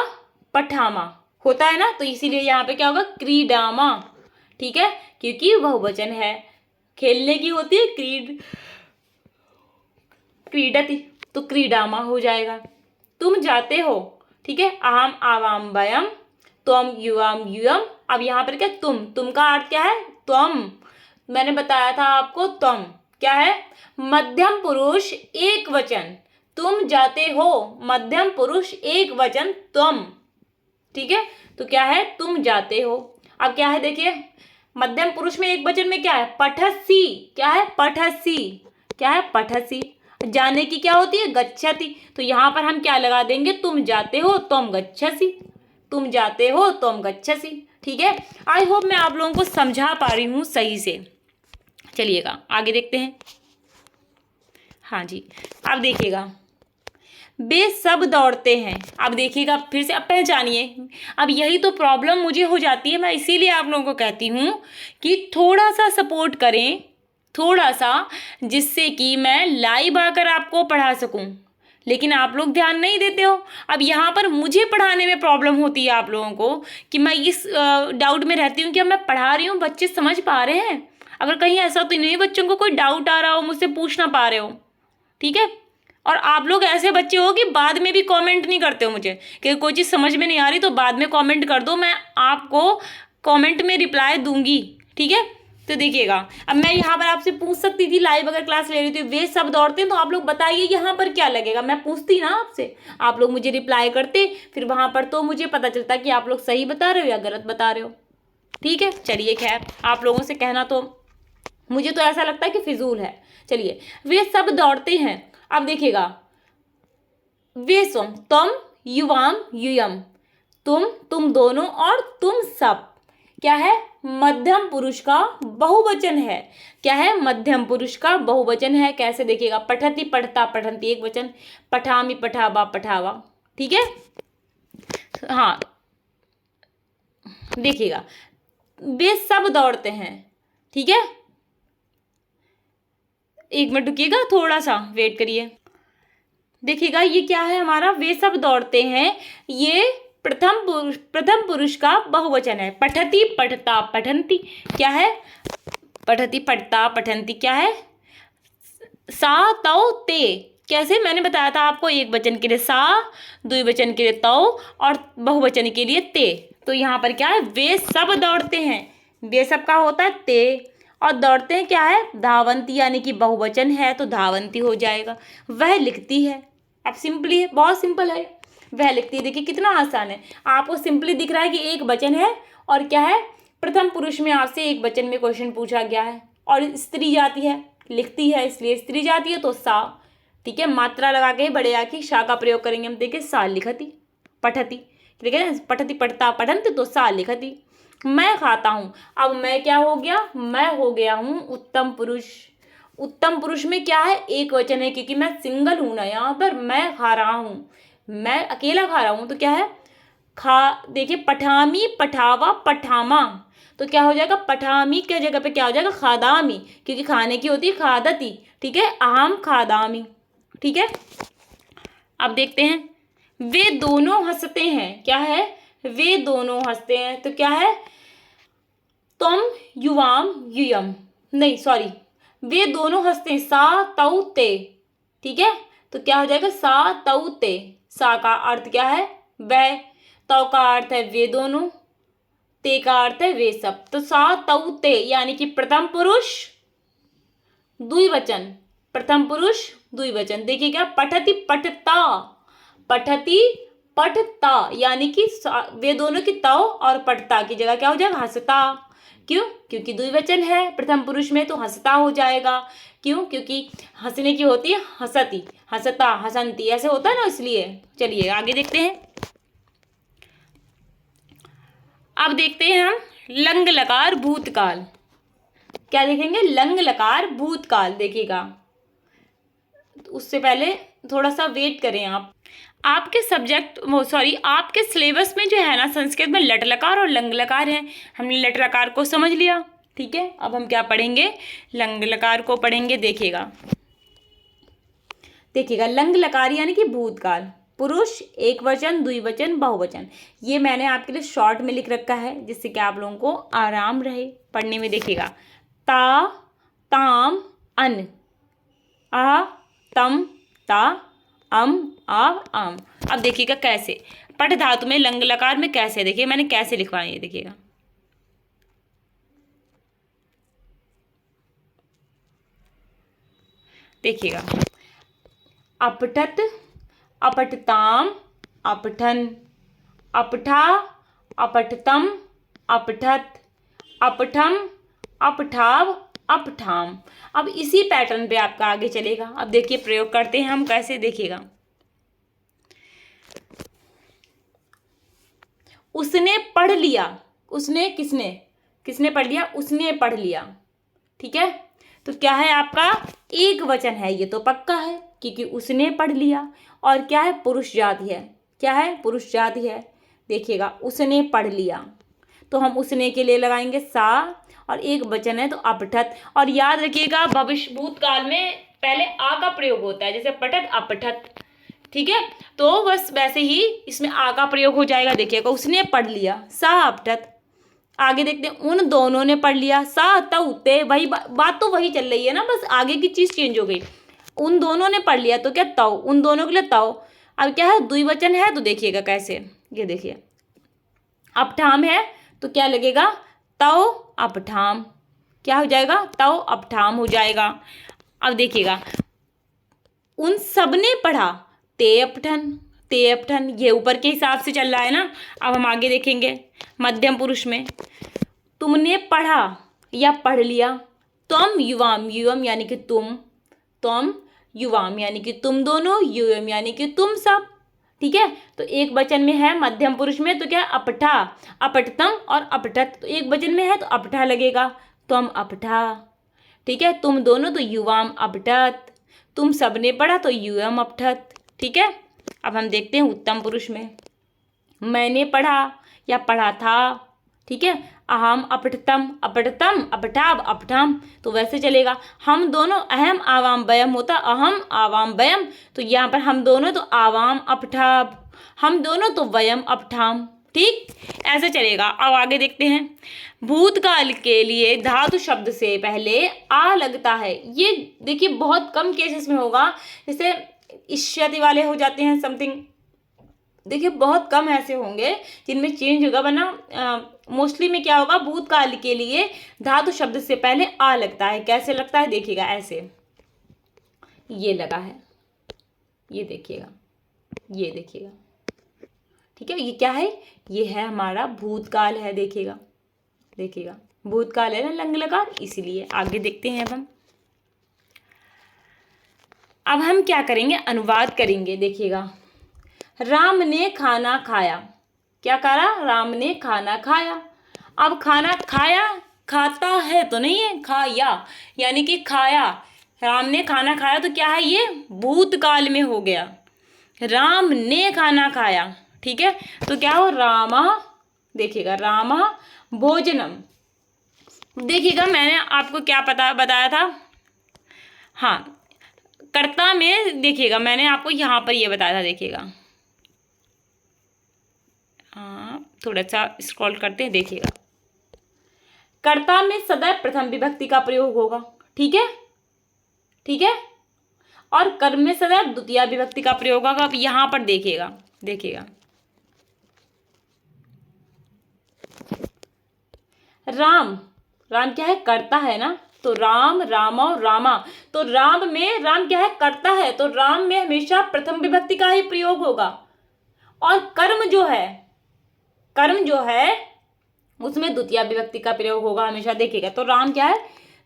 पठामा होता है ना, तो इसीलिए यहाँ पे क्या होगा, क्रीडामा। ठीक है, क्योंकि बहुवचन है, खेलने की होती है, क्रीडति, तो क्रीडामा हो जाएगा। तुम जाते हो। ठीक है, अहम आवाम वयम, त्वम युवाम यूयम। अब यहाँ पर क्या, तुम का अर्थ क्या है, त्वम। मैंने बताया था आपको, त्वम क्या है, मध्यम पुरुष एक वचन, तुम जाते हो, मध्यम पुरुष एक वचन, त्वम। ठीक है, तो क्या है, तुम जाते हो। अब क्या है, देखिए, मध्यम पुरुष में एक वचन में क्या है, पठसी। क्या है, पठसी। क्या है, पठसी। जाने की क्या होती है, गच्छति। तो यहाँ पर हम क्या लगा देंगे, तुम जाते हो, तुम गच्छसी। तुम जाते हो, तुम गच्छसी। ठीक है, आई होप मैं आप लोगों को समझा पा रही हूँ सही से। चलिएगा आगे देखते हैं। हाँ जी, अब देखिएगा, वे सब दौड़ते हैं। अब देखिएगा फिर से, अब पहचानिए। अब यही तो प्रॉब्लम मुझे हो जाती है, मैं इसीलिए आप लोगों को कहती हूँ कि थोड़ा सा सपोर्ट करें, थोड़ा सा, जिससे कि मैं लाइव आकर आपको पढ़ा सकूं। लेकिन आप लोग ध्यान नहीं देते हो। अब यहाँ पर मुझे पढ़ाने में प्रॉब्लम होती है आप लोगों को, कि मैं इस डाउट में रहती हूँ कि अब मैं पढ़ा रही हूँ, बच्चे समझ पा रहे हैं। अगर कहीं ऐसा तो नहीं बच्चों को कोई डाउट आ रहा हो, मुझसे पूछ ना पा रहे हो। ठीक है, और आप लोग ऐसे बच्चे हो कि बाद में भी कमेंट नहीं करते हो मुझे, कि कोई चीज़ समझ में नहीं आ रही तो बाद में कमेंट कर दो, मैं आपको कमेंट में रिप्लाई दूंगी। ठीक है, तो देखिएगा, अब मैं यहाँ पर आपसे पूछ सकती थी लाइव अगर क्लास ले रही थी, वे सब दौड़ते हैं, तो आप लोग बताइए यहाँ पर क्या लगेगा। मैं पूछती ना आपसे, आप लोग मुझे रिप्लाई करते, फिर वहाँ पर तो मुझे पता चलता कि आप लोग सही बता रहे हो या गलत बता रहे हो। ठीक है, चलिए, खैर आप लोगों से कहना तो मुझे तो ऐसा लगता है कि फिजूल है। चलिए, वे सब दौड़ते हैं। अब देखिएगा, वे सुम, तुम युवाम यूयम, तुम दोनों, और तुम सब। क्या है, मध्यम पुरुष का बहुवचन है। क्या है? मध्यम पुरुष का बहुवचन है। कैसे देखिएगा, पठति पठता पठन्ति एक वचन, पठामि पठावा पठावा। ठीक है, हाँ देखिएगा वे सब दौड़ते हैं। ठीक है, एक मिनट रुकिएगा, थोड़ा सा वेट करिए। देखिएगा ये क्या है हमारा, वे सब दौड़ते हैं, ये प्रथम पुरुष का बहुवचन है। पठति पठता पठन्ति क्या है? पठति पठता पठन्ति क्या है? सा तौ ते। कैसे? मैंने बताया था आपको, एक वचन के लिए सा, द्विवचन के लिए तौ और बहुवचन के लिए ते। तो यहाँ पर क्या है, वे सब दौड़ते हैं, वे सब का होता है ते, और दौड़ते हैं क्या है? धावंती, यानी कि बहुवचन है तो धावंती हो जाएगा। वह लिखती है, अब सिंपली है, बहुत सिंपल है। वह लिखती है, देखिए कितना आसान है। आपको सिंपली दिख रहा है कि एक वचन है और क्या है, प्रथम पुरुष में आपसे एक वचन में क्वेश्चन पूछा गया है, और स्त्री जाति है, लिखती है इसलिए स्त्री जाति है तो सा। ठीक है, मात्रा लगा के बड़े आके सा का प्रयोग करेंगे हम। देखिए सा लिखती पठती, ठीक है, पठती पठता पठन्ति तो सा लिखती। मैं खाता हूँ, अब मैं क्या हो गया? मैं हो गया हूँ उत्तम पुरुष। उत्तम पुरुष में क्या है? एक वचन है, क्योंकि मैं सिंगल हूं ना, यहाँ पर मैं खा रहा हूं, मैं अकेला खा रहा हूं, तो क्या है? खा। देखिए पठामी पठावा पठामा, तो क्या हो जाएगा? पठामी के जगह पे क्या हो जाएगा? खादामी, क्योंकि खाने की होती है खादती। ठीक है, अहम खादामी। ठीक है, अब देखते हैं, वे दोनों हंसते हैं। क्या है? वे दोनों हंसते हैं, तो क्या है? तुम युवाम युयम, नहीं सॉरी, वे दोनों हंसते हैं, सा तौ ते। ठीक है, तो क्या हो जाएगा? सा तौ ते। सा का अर्थ क्या है? वह, तौ का अर्थ है वे दोनों, ते का अर्थ है वे सब। तो सा तौ ते यानी कि प्रथम पुरुष द्विवचन, प्रथम पुरुष द्विवचन। देखिए क्या, पठति पठता, पठति पठता यानी कि वे दोनों की तौ और पठता की जगह क्या हो जाएगा? हंसता। क्यों? क्योंकि द्विवचन है प्रथम पुरुष में, तो हंसता हो जाएगा। क्यों? क्योंकि हंसने की होती है हंसती, हंसता हंसंती ऐसे होता है ना, इसलिए। चलिए आगे देखते हैं। अब देखते हैं हम लंग लकार भूतकाल। क्या देखेंगे? लंग लकार भूतकाल। देखिएगा, उससे पहले थोड़ा सा वेट करें आप। आपके सब्जेक्ट वो सॉरी आपके सिलेबस में जो है ना, संस्कृत में लट लकार और लंग लकार है। हमने लट लकार को समझ लिया। ठीक है, अब हम क्या पढ़ेंगे? लंग लकार को पढ़ेंगे। देखिएगा, देखिएगा लंग लकार यानी कि भूतकाल, पुरुष, एक वचन, द्विवचन, बहुवचन। ये मैंने आपके लिए शॉर्ट में लिख रखा है, जिससे कि आप लोगों को आराम रहे पढ़ने में। देखिएगा, ता ताम अन, आ तम ता अम आ आम। अब देखिएगा कैसे पठ धातु में लंग लकार में कैसे, देखिए मैंने कैसे लिखवाया है। देखिएगा, देखिएगा अपठत अपठताम अपठन, अपठा अपठतम अपठत, अपठम अपठाव अपठाम। अब इसी पैटर्न पे आपका आगे चलेगा। अब देखिए प्रयोग करते हैं हम कैसे। देखिएगा, उसने पढ़ लिया, उसने किसने किसने पढ़ लिया? उसने पढ़ लिया। ठीक है, तो क्या है आपका? एक वचन है, ये तो पक्का है क्योंकि उसने पढ़ लिया, और क्या है? पुरुष जाति है। क्या है? पुरुष जाति है। देखिएगा, उसने पढ़ लिया, तो हम उसने के लिए लगाएंगे सा, और एक वचन है तो अपठत। और याद रखिएगा भविष्य भूतकाल में पहले आ का प्रयोग होता है, जैसे पठत अपठत। ठीक है, तो बस वैसे ही इसमें आ का प्रयोग हो जाएगा। देखिएगा, उसने पढ़ लिया, सा अपठत। आगे देखते हैं, उन दोनों ने पढ़ लिया, सा तौ ते। वही बात तो वही चल रही है ना, बस आगे की चीज चेंज हो गई। उन दोनों ने पढ़ लिया तो क्या? तौ, उन दोनों के लिए तौ। अब क्या है? द्विवचन है, तो देखिएगा कैसे, ये देखिए अपठाम है तो क्या लगेगा? तौ अपठाम। क्या हो जाएगा? तौ अपठाम हो जाएगा। अब देखिएगा, उन सब ने पढ़ा, ते अपठन, ते अपठन। ये ऊपर के हिसाब से चल रहा है ना। अब हम आगे देखेंगे मध्यम पुरुष में, तुमने पढ़ा या पढ़ लिया, तुम युवाम, युवम यानी कि तुम, तुम युवाम यानी कि तुम दोनों, युवम यानी कि तुम सब। ठीक है। तो एक वचन में है मध्यम पुरुष में, तो क्या है अपठा, अपठतम और अपठत। तो एक वचन में है तो अपठा लगेगा, तो हम अपठा। ठीक है। तुम दोनों तो युवाम अपठत, तुम सबने पढ़ा तो युवम अपठत। ठीक है। अब हम देखते हैं उत्तम पुरुष में, मैंने पढ़ा या पढ़ा था। ठीक है। अहम अपठतम, अपठतम, अपठाव, अपठाम, तो वैसे चलेगा। हम दोनों, अहम आवाम वयम होता अहम आवाम वयम, तो यहाँ पर हम दोनों तो आवाम अपठाव, हम दोनों तो वयम अपठाम। ठीक, ऐसे चलेगा। अब आगे देखते हैं। भूतकाल के लिए धातु शब्द से पहले आ लगता है। ये देखिए बहुत कम केसेस में होगा, जैसे इष्यति वाले हो जाते हैं समथिंग, देखिए बहुत कम ऐसे होंगे जिनमें चेंज होगा, वरना मोस्टली में क्या होगा, भूतकाल के लिए धातु शब्द से पहले आ लगता है। कैसे लगता है देखिएगा, ऐसे ये लगा है, ये देखिएगा, ये देखिएगा। ठीक है। ये क्या है, ये है हमारा भूतकाल है, देखिएगा, देखिएगा भूतकाल है ना लंग लकार, इसीलिए। आगे देखते हैं अब हम क्या करेंगे, अनुवाद करेंगे। देखिएगा, राम ने खाना खाया, क्या करा, राम ने खाना खाया। अब खाना खाया, खाता है तो नहीं है, खाया यानी कि खाया। राम ने खाना खाया तो क्या है, ये भूतकाल में हो गया। राम ने खाना खाया, ठीक है। तो क्या हो, रामा, देखिएगा रामा भोजनम। देखिएगा मैंने आपको क्या बताया था, हाँ कर्ता में, देखिएगा मैंने आपको यहाँ पर ये बताया था, देखिएगा हाँ थोड़ा सा स्क्रॉल करते हैं, देखिएगा कर्ता में सदैव प्रथम विभक्ति का प्रयोग होगा। ठीक है, ठीक है। और कर्म में सदैव द्वितीय विभक्ति का प्रयोग होगा। अब यहां पर देखिएगा, देखिएगा राम, राम क्या है, कर्ता है ना, तो राम, रामा और रामा, तो राम में, राम क्या है, कर्ता है, तो राम में हमेशा प्रथम विभक्ति का ही प्रयोग होगा। और कर्म जो है, कर्म जो है उसमें द्वितीय विभक्ति का प्रयोग होगा हमेशा, देखिएगा। तो राम क्या है,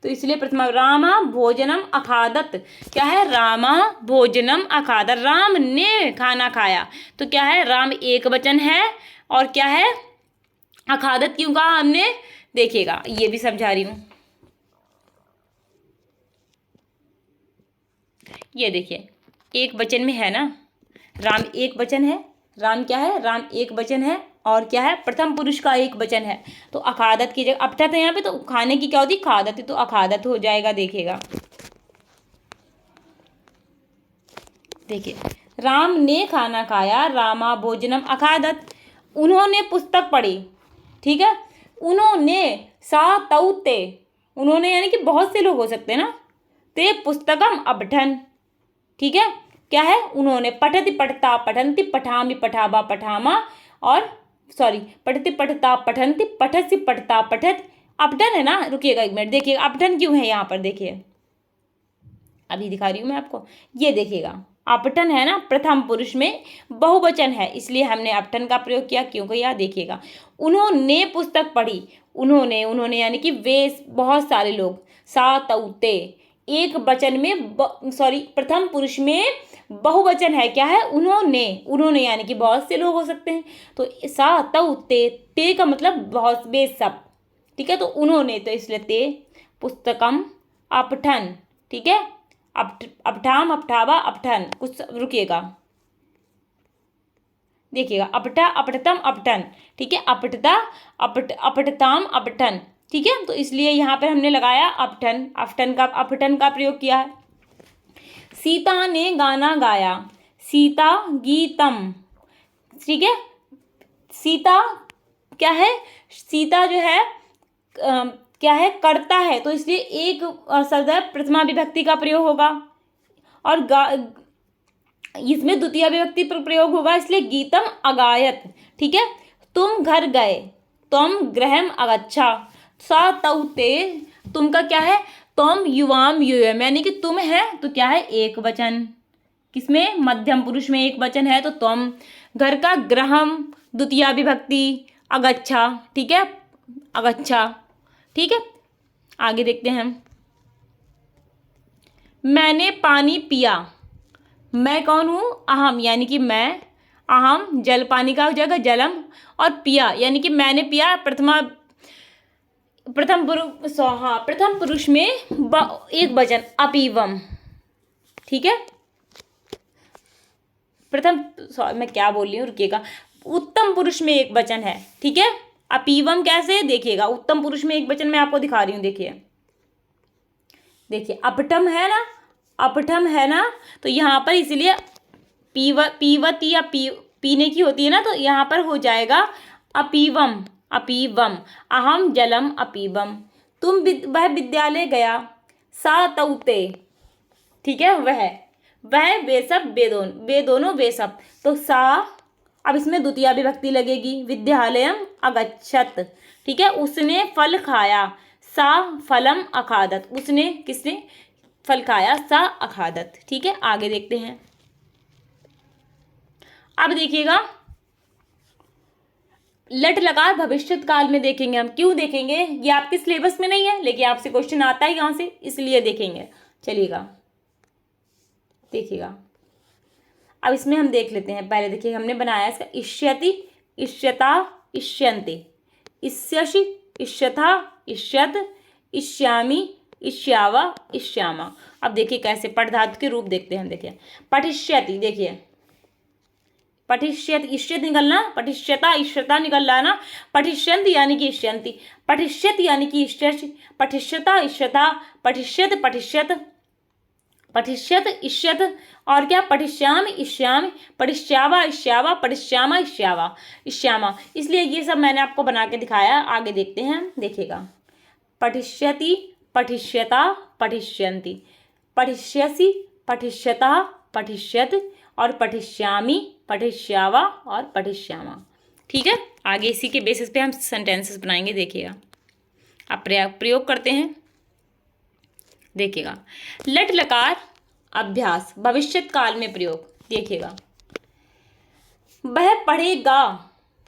तो इसलिए प्रथम रामा भोजनम अखादत, क्या है, रामा भोजनम अखादत, राम ने खाना खाया, तो क्या है, राम एक वचन है, और क्या है, अखादत क्यों कहा हमने, देखिएगा ये भी समझा रही हूं। ये देखिए एक वचन में है ना, राम एक वचन है, राम क्या है, राम एक वचन है, और क्या है, प्रथम पुरुष का एक वचन है, तो अखादत की जगह अपठत है यहाँ पे, तो खाने की क्या होती, खादत, तो अखादत हो जाएगा। देखिएगा, देखिए राम ने खाना खाया, रामा भोजनम अखादत, उन्होंने पुस्तक पढ़ी। ठीक है, उन्होंने, सा तौ ते, उन्होंने यानी कि बहुत से लोग हो सकते हैं ना, ते पुस्तकम अपठन। ठीक है, क्या है, उन्होंने, पठति पठता पठंति पठामि पठाबा पठामा, और सॉरी पठति पठता पठंति पठसी पठता पठत, अपठन है ना। रुकिएगा एक मिनट, देखिएगा अपठन क्यों है यहाँ पर, देखिए अभी दिखा रही हूँ मैं आपको, ये देखिएगा अपठन है ना, प्रथम पुरुष में बहुवचन है, इसलिए हमने अपठन का प्रयोग किया, क्योंकि यहाँ देखिएगा उन्होंने पुस्तक पढ़ी, उन्होंने, उन्होंने यानी कि वे बहुत सारे लोग, सा तौ ते एक वचन में, सॉरी प्रथम पुरुष में बहुवचन है, क्या है, उन्होंने, उन्होंने यानी कि बहुत से लोग हो सकते हैं, तो सा तौ ते का मतलब बहुत, वे सब। ठीक है, तो उन्होंने, तो इसलिए ते पुस्तकम अपठन। ठीक है, अपठाम अपठावा अपठन, कुछ रुकिएगा, देखिएगा अपठा अपठतम अपठन, ठीक है, अपठता अपठताम अपठन। ठीक है, तो इसलिए यहाँ पर हमने लगाया अपठन, अपठन का प्रयोग किया है। सीता ने गाना गाया, सीता गीतम। ठीक है, सीता क्या है, सीता जो है क्या है, करता है, तो इसलिए एक सदैव प्रथमा विभक्ति का प्रयोग होगा, और इसमें द्वितीय विभक्ति पर प्रयोग होगा, इसलिए गीतम अगायत। ठीक है, तुम घर गए, तुम गृहम अगच्छा, सा तौ ते, तुम का क्या है, तुम युवाम यूयम, यानी कि तुम है तो क्या है, एक वचन, किसमें, मध्यम पुरुष में एक वचन है, तो तुम, घर का गृहम द्वितीय विभक्ति अगच्छा। ठीक है, अगच्छा। ठीक है, आगे देखते हैं हम, मैंने पानी पिया, मैं कौन हूँ, अहम यानी कि मैं, अहम जल पानी का हो जाएगा जलम, और पिया यानी कि मैंने पिया प्रथम पुरुष में एक वचन अपीवम। ठीक है, मैं क्या बोल रही हूँ, रुकिएगा। उत्तम पुरुष में एक वचन है। ठीक है, अपीवम कैसे देखिएगा, उत्तम पुरुष में एक वचन मैं आपको दिखा रही हूँ। देखिए अपठम है ना, अपठम है ना, तो यहाँ पर इसलिए पीवती या पीने की होती है ना, तो यहाँ पर हो जाएगा अपीवम। अपीवम, अहम जलम अपीवम। वह विद्यालय गया, सा तौते। ठीक है, वह वे सब वे दोनों वे सब, तो सा, अब इसमें द्वितीया विभक्ति लगेगी, विद्यालयम अगच्छत। ठीक है, उसने फल खाया, सा फलम अखादत। उसने, किसने फल खाया, सा अखादत। ठीक है, आगे देखते हैं। अब देखिएगा लट लकार भविष्य काल में देखेंगे हम। क्यों देखेंगे, ये आपके सिलेबस में नहीं है, लेकिन आपसे क्वेश्चन आता है यहाँ से, इसलिए देखेंगे। चलिएगा देखिएगा, अब इसमें हम देख लेते हैं। पहले देखिए हमने बनाया इसका इष्यति, इष्यता, इष्यन्ति, इष्यसि, इष्यथा, इष्यत, इष्यामि, इष्यावा, इष्यामा। अब देखिए कैसे पठ धातु के रूप देखते हैं। देखिए पठिष्यति, देखिए पठिष्यति, इष्यत निकलना, पठिष्यता इष्यता निकल रहा ना, पठिष्यन्ति यानी कि इष्यन्ति, पठिष्यत यानी कि इष्यसि, पठिष्यता इष्यता, पठिष्यत पठिष्यत, पठिष्यत इष्यत, और क्या पठिष्यामि इष्यामि, पठिष्यावा इष्यावा, पठिष्यामा इष्यावा, इष्यामा। इसलिए ये सब मैंने आपको बना के दिखाया। आगे देखते हैं, देखिएगा पठिष्यति, पठिष्यता, पठिष्यन्ति, पठिष्यसि, पठिष्यता, पठिष्यत, और पठिष्यामि, पठिष्यावा, और पठिष्यामा। ठीक है, आगे इसी के बेसिस पे हम सेंटेंसेस बनाएंगे। देखिएगा अब प्रयोग करते हैं। देखिएगा लट लकार अभ्यास भविष्यत काल में प्रयोग। देखिएगा वह पढ़ेगा,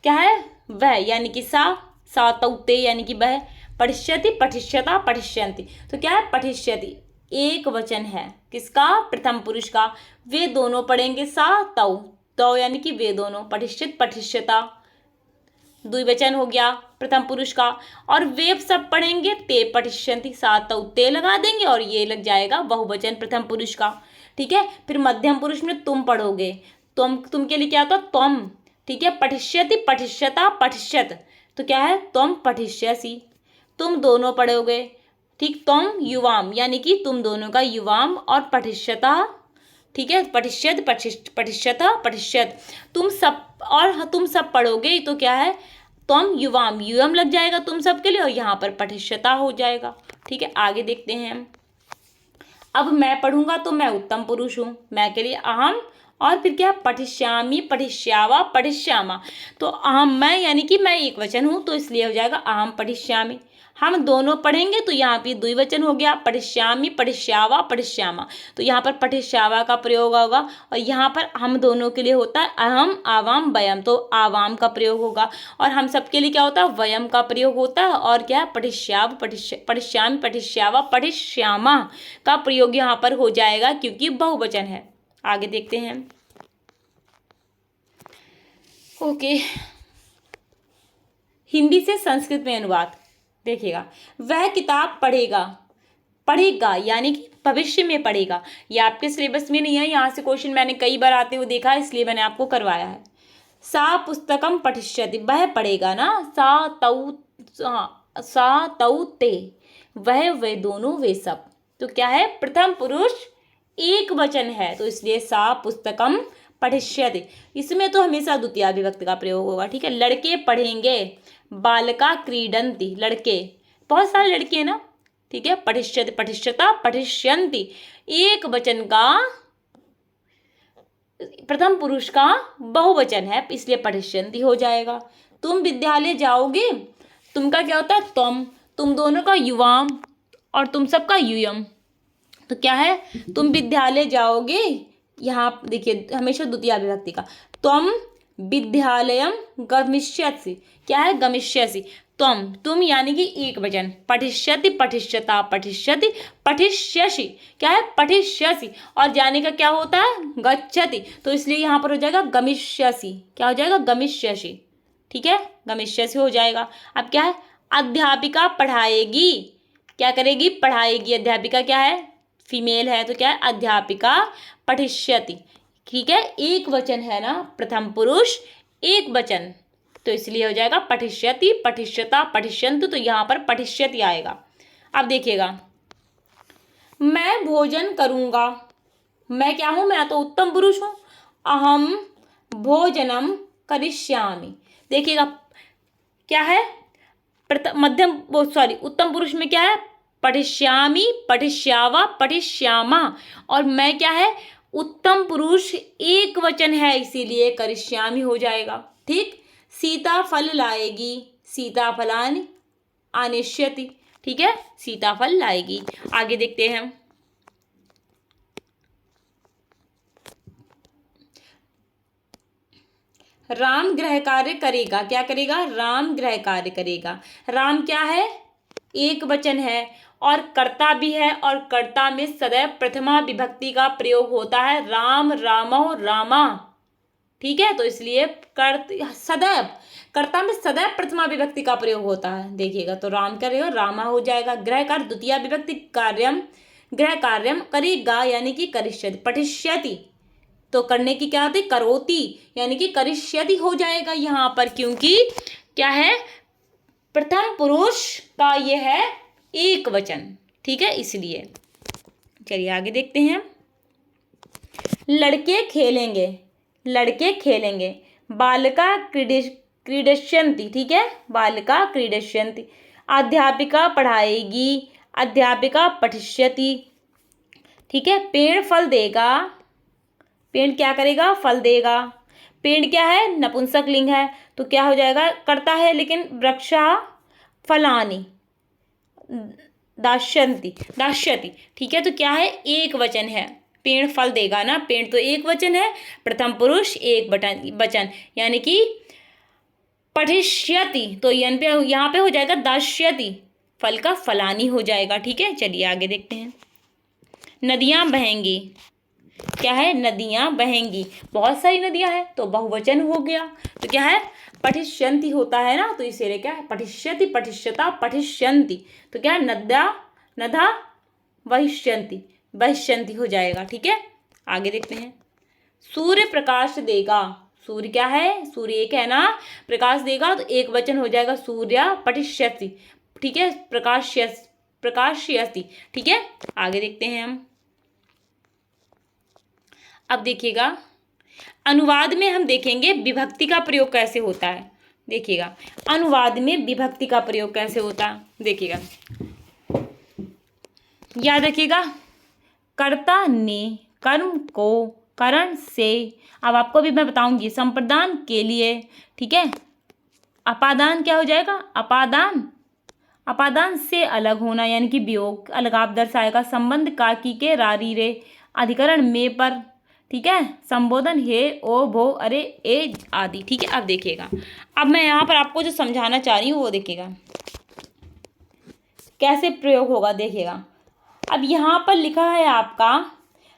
क्या है, वह यानी कि सा तौते यानी कि वह, पठिष्यति, पठिष्यता, पठिष्यन्ति, तो क्या है पठिष्यति, एक वचन है, किसका, प्रथम पुरुष का। वे दोनों पढ़ेंगे, सा तौ यानी कि वे दोनों, पठिष्यत पठिष्यता द्विवचन हो गया प्रथम पुरुष का, और वे सब पढ़ेंगे ते पठिष्यन्ति, सा तौ ते लगा देंगे और ये लग जाएगा बहुवचन प्रथम पुरुष का। ठीक है, फिर मध्यम पुरुष में तुम पढ़ोगे, तुम के लिए क्या होता, तुम। ठीक है, पठिष्यति, पठिष्यता, पठिष्यत, तो क्या है, तुम पठिष्यसि, तुम दोनों पढ़ोगे। ठीक, तुम युवाम यानी कि तुम दोनों का युवाम, और पठिष्यता, ठीक है, पठिष्यत पठिष्यता पठिष्यत, तुम सब पढ़ोगे, तो क्या है, तुम युवाम, युवम लग जाएगा तुम सब के लिए, और यहाँ पर पठिष्यता हो जाएगा। ठीक है, आगे देखते हैं हम। अब मैं पढ़ूंगा तो मैं उत्तम पुरुष हूँ, मैं के लिए अहम, और फिर क्या, पठिष्यामि, पठिष्यावा, पठिष्यामा, तो अहम मैं यानी कि मैं एक वचन हूँ, तो इसलिए हो जाएगा अहम पठिष्यामि। हम दोनों पढ़ेंगे तो यहाँ पे द्विवचन हो गया, पठिष्यामि, पठिष्यावा, पठिष्यामा, तो यहाँ पर पठिष्यावा का प्रयोग होगा, और यहाँ पर हम दोनों के लिए होता है अहम, आवाम, वयम, तो आवाम का प्रयोग होगा, और हम सबके लिए क्या होता है, वयम का प्रयोग होता है, और क्या है, पठिष्याव, पठिष्यामि, पठिष्यावा, पठिष्यामा का प्रयोग यहाँ पर हो जाएगा, क्योंकि बहुवचन है। आगे देखते हैं। ओके, हिंदी से संस्कृत में अनुवाद। देखिएगा वह किताब पढ़ेगा यानी कि भविष्य में पढ़ेगा, ये आपके सिलेबस में नहीं है, यहाँ से क्वेश्चन मैंने कई बार आते हुए देखा है, इसलिए मैंने आपको करवाया है। सा पुस्तकम पठिष्यति, वह पढ़ेगा ना, सा तौ ते, वह वे दोनों वे सब, तो क्या है, प्रथम पुरुष एक वचन है, तो इसलिए सा पुस्तकम पठिष्यति, इसमें तो हमेशा द्वितीया विभक्ति का प्रयोग होगा। ठीक है, लड़के पढ़ेंगे, बालका क्रीडन्ति, लड़के, बहुत सारे लड़के हैं ना। ठीक है, पठिष्यति, पठिष्यता, पठिष्यन्ति, एक वचन का प्रथम पुरुष का बहुवचन है, इसलिए पठिष्यन्ति हो जाएगा। तुम विद्यालय जाओगे, तुम का क्या होता है, तुम दोनों का युवाम, और तुम सबका यूयम, तो क्या है, तुम विद्यालय जाओगे, यहाँ देखिए हमेशा द्वितीया विभक्ति का, तुम विद्यालयम गमिष्यसि, क्या है, गमिष्यसि, तुम यानी कि एक वचन, पठिष्यति पठिष्यता पठिष्यति पठिष्यसि, क्या है पठिष्यसि, और जाने का क्या होता है गच्छति, तो इसलिए यहाँ पर हो जाएगा गमिष्यसि, क्या हो जाएगा गमिष्यसि, ठीक है गमिष्यसि हो जाएगा। अब क्या है अध्यापिका पढ़ाएगी, क्या करेगी पढ़ाएगी, अध्यापिका क्या है फीमेल है तो क्या है अध्यापिका पठिष्यति, ठीक है एक वचन है ना, प्रथम पुरुष एक वचन, तो इसलिए हो जाएगा पठिष्यति पठिष्यता पठिष्यन्तु, तो यहाँ पर पठिष्यति आएगा। अब देखिएगा मैं भोजन करूँगा, मैं क्या हूँ मैं तो उत्तम पुरुष हूँ, अहम भोजनम करिष्यामि, देखिएगा क्या है मध्यम उत्तम पुरुष में क्या है पठिष्यामि पठिष्यावा पठिष्यामा, और मैं क्या है उत्तम पुरुष एक वचन है इसीलिए करिष्यामि हो जाएगा, ठीक। सीता फल लाएगी, सीताफलानि आनेष्यति, ठीक है सीताफल लाएगी। आगे देखते हैं राम गृह कार्य करेगा, क्या करेगा राम गृह कार्य करेगा, राम क्या है एक वचन है और कर्ता भी है, और कर्ता में सदैव प्रथमा विभक्ति का प्रयोग होता है, राम रामो रामा, ठीक है तो इसलिए सदैव कर्ता में सदैव प्रथमा विभक्ति का प्रयोग होता है, देखिएगा तो राम करेगा रामा हो जाएगा। गृह कार्य द्वितीय विभक्ति कार्यम, गृह कार्यम करेगा यानी कि करिष्यति, पठिष्यति तो करने की क्या होती करोति यानी कि करिष्यति हो जाएगा यहाँ पर, क्योंकि क्या है प्रथम पुरुष का ये है एक वचन, ठीक है इसलिए। चलिए आगे देखते हैं लड़के खेलेंगे, लड़के खेलेंगे, बालिका क्रीडष्यन्ति, ठीक है बालिका क्रीडष्यन्ति, अध्यापिका पढ़ाएगी, अध्यापिका पठिष्यति, ठीक है पेड़ फल देगा, पेड़ क्या करेगा फल देगा, पेड़ क्या है नपुंसक लिंग है तो क्या हो जाएगा करता है, लेकिन वृक्षा फलानि दास्यन्ति दास्यति, ठीक है तो क्या है एक वचन है, पेड़ फल देगा ना, पेड़ तो एक वचन है, प्रथम पुरुष एक वचन यानी कि पठिष्यति, तो यहाँ पे हो जाएगा दास्यति, फल का फलानी हो जाएगा, ठीक है। चलिए आगे देखते हैं नदियाँ बहेंगी, क्या है नदियाँ बहेंगी, बहुत सारी नदियाँ हैं तो बहुवचन हो गया, तो क्या है पठिष्यन्ति होता है ना, तो इसीलिए क्या है पठिष्यति पठिष्यता पठिष्यन्ति, तो क्या है नद्या नदा वहिष्यन्ति वहिष्यन्ति हो जाएगा, ठीक है। आगे देखते हैं सूर्य प्रकाश देगा, सूर्य क्या है सूर्य एक है ना, प्रकाश देगा तो एक वचन हो जाएगा सूर्य पठिष्यति, ठीक है प्रकाशयति, ठीक है। आगे देखते हैं हम, अब देखिएगा अनुवाद में हम देखेंगे विभक्ति का प्रयोग कैसे होता है, देखिएगा अनुवाद में विभक्ति का प्रयोग कैसे होता है, देखिएगा याद रखिएगा कर्ता ने कर्म को करण से, अब आपको भी मैं बताऊंगी संप्रदान के लिए, ठीक है अपादान क्या हो जाएगा अपादान, अपादान से अलग होना यानी कि वियोग, अलगाव दर्शाएगा, संबंध काकी के रारी रे, अधिकरण में पर, ठीक है संबोधन हे ओ भो अरे ए आदि, ठीक है। अब देखिएगा अब मैं यहाँ पर आपको जो समझाना चाह रही हूँ वो देखिएगा कैसे प्रयोग होगा, देखिएगा अब यहाँ पर लिखा है आपका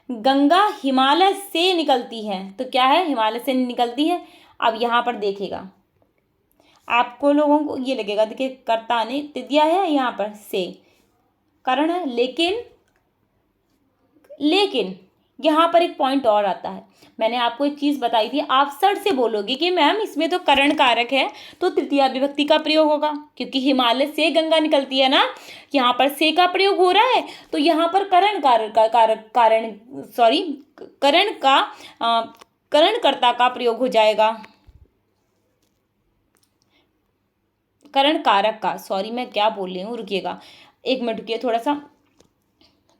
गंगा हिमालय से निकलती है, तो क्या है हिमालय से निकलती है, अब यहाँ पर देखिएगा आपको लोगों को ये लगेगा देखिए कर्ता ने दिया है यहाँ पर से करण है, लेकिन यहाँ पर एक पॉइंट और आता है, मैंने आपको एक चीज़ बताई थी, आप सर से बोलोगे कि मैम इसमें तो करण कारक है तो तृतीया विभक्ति का प्रयोग होगा, क्योंकि हिमालय से गंगा निकलती है ना, यहाँ पर से का प्रयोग हो रहा है तो यहाँ पर करण करणकर्ता का प्रयोग हो जाएगा, करण कारक का, सॉरी मैं क्या बोल रही हूँ रुकिएगा एक मिनट रुकिए थोड़ा सा,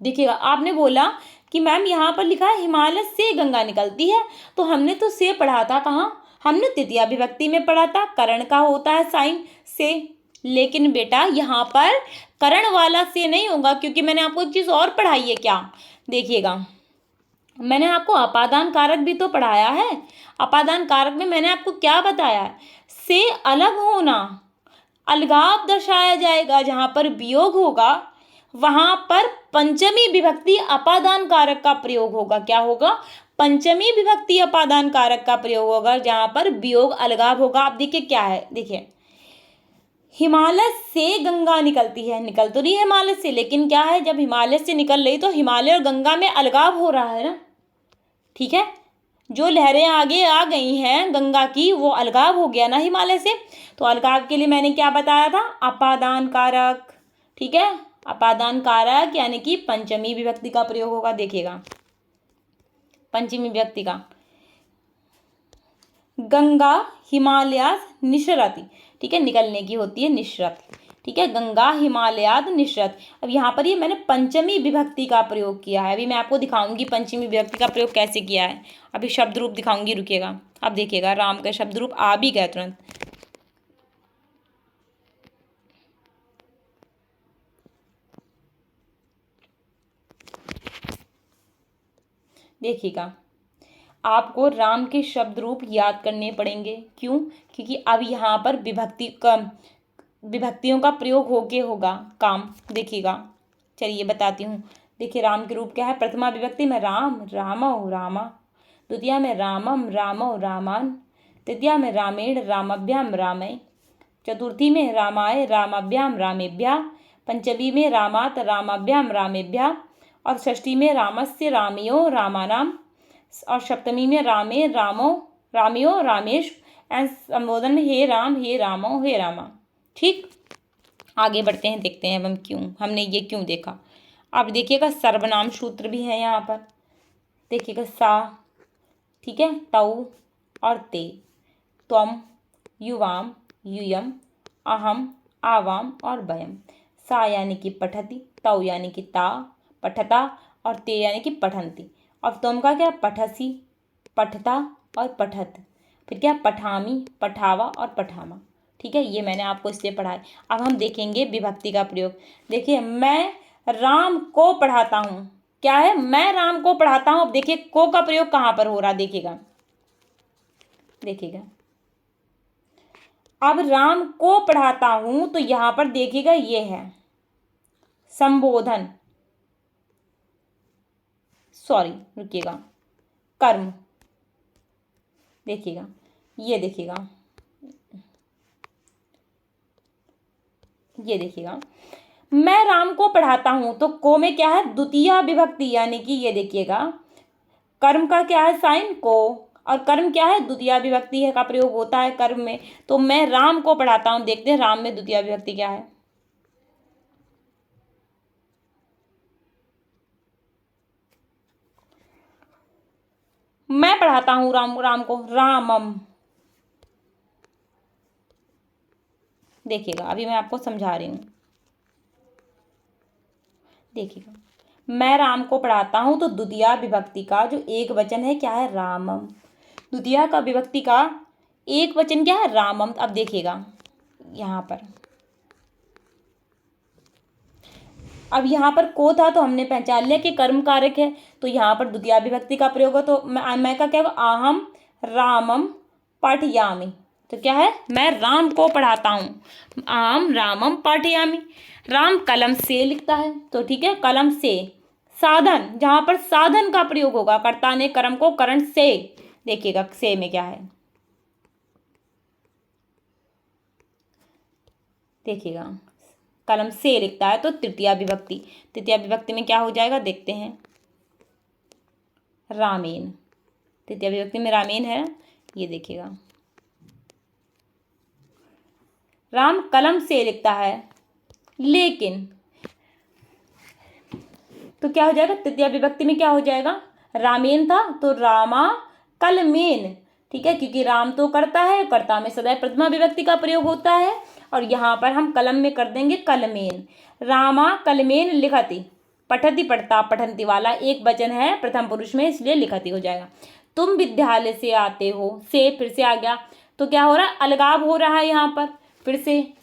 देखिएगा आपने बोला कि मैम यहाँ पर लिखा है हिमालय से गंगा निकलती है, तो हमने तो से पढ़ा था कहाँ, हमने तृतीया विभक्ति में पढ़ा था, करण का होता है साइन से, लेकिन बेटा यहाँ पर करण वाला से नहीं होगा, क्योंकि मैंने आपको एक चीज़ और पढ़ाई है, क्या देखिएगा मैंने आपको अपादान कारक भी तो पढ़ाया है, अपादान कारक में मैंने आपको क्या बताया है से अलग होना, अलगाव दर्शाया जाएगा। जहाँ पर वियोग होगा वहाँ पर पंचमी विभक्ति अपादान कारक का प्रयोग होगा। क्या होगा? पंचमी विभक्ति अपादान कारक का प्रयोग होगा जहाँ पर वियोग अलगाव होगा। आप देखिए क्या है, देखिए हिमालय से गंगा निकलती है, निकल तो रही है हिमालय से, लेकिन क्या है, जब हिमालय से निकल रही तो हिमालय और गंगा में अलगाव हो रहा है ना। ठीक है, जो लहरें आगे आ गई हैं गंगा की वो अलगाव हो गया ना हिमालय से। तो अलगाव के लिए मैंने क्या बताया था? अपादान कारक। ठीक है, अपादान कारक यानी कि पंचमी विभक्ति का प्रयोग होगा। देखिएगा पंचमी विभक्ति का, गंगा हिमालयात निसरति। ठीक है, निकलने की होती है निसरत। ठीक है, गंगा हिमालयात निसरत। अब यहाँ पर ये मैंने पंचमी विभक्ति का प्रयोग किया है। अभी मैं आपको दिखाऊंगी पंचमी विभक्ति का प्रयोग कैसे किया है। अभी शब्द रूप दिखाऊंगी, रुकिएगा। अब देखिएगा राम का शब्द रूप आ भी गया तुरंत। देखिएगा आपको राम के शब्द रूप याद करने पड़ेंगे। क्यों? क्योंकि अब यहाँ पर विभक्तियों का प्रयोग होके होगा काम। देखिएगा, चलिए बताती हूँ। देखिए राम के रूप क्या है? प्रथमा विभक्ति में राम, रामौ रामा। द्वितीया में रामम, रामौ रामान। तृतीया में रामेण, रामभ्याम रामय। चतुर्थी में रामाय, रामभ्याम रामेभ्या। पंचमी में रामात, रामभ्याम रामेभ्या। और षष्ठी में रामस्य, रामयो रामानाम। और सप्तमी में रामे, रामो रामयो रामेश। एंड संबोधन में हे राम, हे रामो, हे रामा। ठीक, आगे बढ़ते हैं, देखते हैं हमने ये क्यों देखा। अब देखिएगा सर्वनाम सूत्र भी है यहाँ पर। देखिएगा सा, ठीक है, तौ और ते, त्वम, युवाम, यूयम, अहम, आवाम और वयम। सा यानी कि पठति, तौ यानी कि ता, पठता, और ते यानी कि पठन्ति। और तुम का क्या? पठसी, पठता और पठत। फिर क्या? पठामी, पठावा और पठामा। ठीक है, ये मैंने आपको इसलिए पढ़ाया। अब हम देखेंगे विभक्ति का प्रयोग। देखिए मैं राम को पढ़ाता हूँ। क्या है? मैं राम को पढ़ाता हूँ। अब देखिए को का प्रयोग कहाँ पर हो रहा, देखिएगा। देखिएगा अब राम को पढ़ाता हूं तो यहां पर देखिएगा ये है संबोधन, सॉरी रुकिएगा, कर्म। देखिएगा ये देखिएगा, ये देखिएगा मैं राम को पढ़ाता हूं तो को में क्या है? द्वितीय विभक्ति, यानी कि ये देखिएगा कर्म का क्या है? साइन को। और कर्म क्या है? द्वितीय विभक्ति है का प्रयोग होता है कर्म में। तो मैं राम को पढ़ाता हूं, देखते हैं राम में द्वितीय विभक्ति क्या है। मैं पढ़ाता हूं राम को, रामम। देखिएगा अभी मैं आपको समझा रही हूं। देखिएगा मैं राम को पढ़ाता हूं तो द्वितीय विभक्ति का जो एक वचन है क्या है? रामम। द्वितीय का विभक्ति का एक वचन क्या है? रामम। अब देखिएगा यहां पर, अब यहाँ पर को था तो हमने पहचान लिया कि कर्म कारक है, तो यहाँ पर द्वितीय विभक्ति का प्रयोग हो तो मैं का क्या होगा? अहम रामम पाठयामि। तो क्या है? मैं राम को पढ़ाता हूँ, अहम रामम पाठयामि। राम कलम से लिखता है, तो ठीक है कलम से। साधन, जहाँ पर साधन का प्रयोग होगा, कर्ता ने कर्म को करण से। देखिएगा से में क्या है, देखिएगा कलम से लिखता है तो तृतीय विभक्ति। तृतीय विभक्ति में क्या हो जाएगा देखते हैं, रामेन। तृतीय विभक्ति में रामेन है, ये देखिएगा राम कलम से लिखता है, लेकिन तो क्या हो जाएगा? तृतीय विभक्ति में क्या हो जाएगा? रामेन था तो रामा कलमेन। ठीक है, क्योंकि राम तो करता है, कर्ता में सदैव प्रथमा विभक्ति का प्रयोग होता है, और यहाँ पर हम कलम में कर देंगे कलमेन। रामा कलमेन लिखति, पठति पढ़ता, पठंती वाला एक वचन है प्रथम पुरुष में, इसलिए लिखति हो जाएगा। तुम विद्यालय से आते हो, से फिर से आ गया, तो क्या हो रहा है? अलगाव हो रहा है यहाँ पर, फिर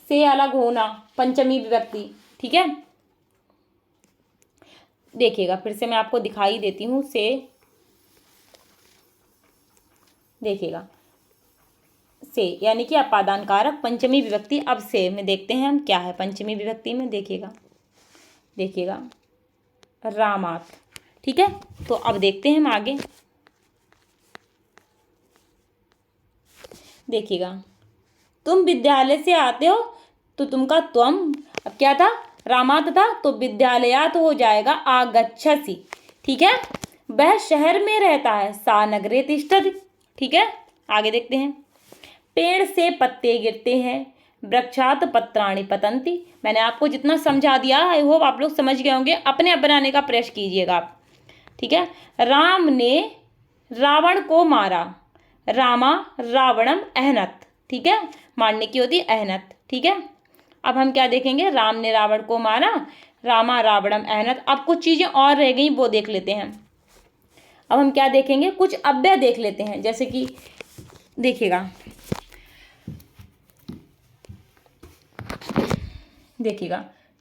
से अलग होना, पंचमी विभक्ति। ठीक है, देखिएगा फिर से मैं आपको दिखाई देती हूँ से। देखिएगा से, यानी कि अपादान कारक पंचमी विभक्ति अब से में देखते हैं हम क्या है पंचमी विभक्ति में। देखिएगा रामात। ठीक है, तो अब देखते हैं हम आगे। देखिएगा तुम विद्यालय से आते हो तो तुमका त्वम, अब क्या था, रामात था, तो विद्यालयात हो जाएगा आगच्छसि। ठीक है, वह शहर में रहता है, सा नगरे तिष्ठति। ठीक है, आगे देखते हैं। पेड़ से पत्ते गिरते हैं, वृक्षात पत्राणि पतंती। मैंने आपको जितना समझा दिया, आई होप आप लोग समझ गए होंगे। अपने आप बनाने का प्रयास कीजिएगा आप। ठीक है, राम ने रावण को मारा, रामा रावणम अहनत। ठीक है, मारने की होती अहनत। ठीक है, अब हम क्या देखेंगे, राम ने रावण को मारा, रामा रावणम अहनत। अब कुछ चीजें और रह गई, वो देख लेते हैं। अब हम क्या देखेंगे, कुछ अव्यय देख लेते हैं। जैसे कि देखिएगा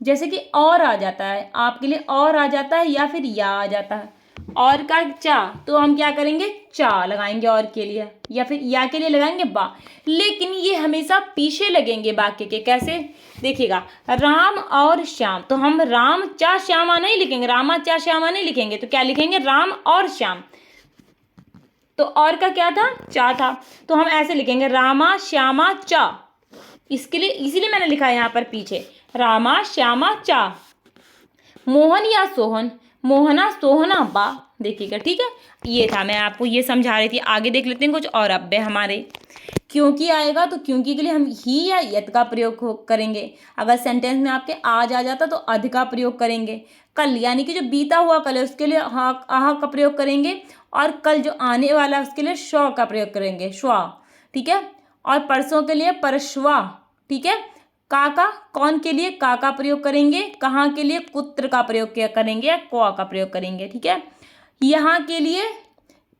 जैसे कि और आ जाता है आपके लिए, और आ जाता है या फिर या आ जाता है। और का चा, तो हम क्या करेंगे, चा लगाएंगे और के लिए, या फिर या के लिए लगाएंगे बा। लेकिन ये हमेशा पीछे लगेंगे वाक्य के। कैसे, देखिएगा राम और श्याम, तो हम राम चा श्यामा नहीं लिखेंगे, रामा चा श्यामा नहीं लिखेंगे, तो क्या लिखेंगे, राम और श्याम। तो और का क्या था, चा था, तो हम ऐसे लिखेंगे रामा श्यामा चा। इसके लिए इसीलिए मैंने लिखा है यहाँ पर पीछे, रामा श्यामा चा। मोहन या सोहन, मोहना सोहना बा। देखिएगा, ठीक है, ये था, मैं आपको ये समझा रही थी। आगे देख लेते हैं कुछ और अव्यय हमारे। क्योंकि आएगा तो क्योंकि के लिए हम ही या यत का प्रयोग करेंगे। अगर सेंटेंस में आपके आज आ जाता तो अधि का प्रयोग करेंगे। कल यानी कि जो बीता हुआ कल है उसके लिए हा आह का प्रयोग करेंगे, और कल जो आने वाला है उसके लिए स्व का प्रयोग करेंगे, स्व। ठीक है, और परसों के लिए परश्वा। ठीक है, का कौन के लिए का प्रयोग करेंगे, कहाँ के लिए कुत्र का प्रयोग किया करेंगे, या क्वा का प्रयोग करेंगे। ठीक है, यहाँ के लिए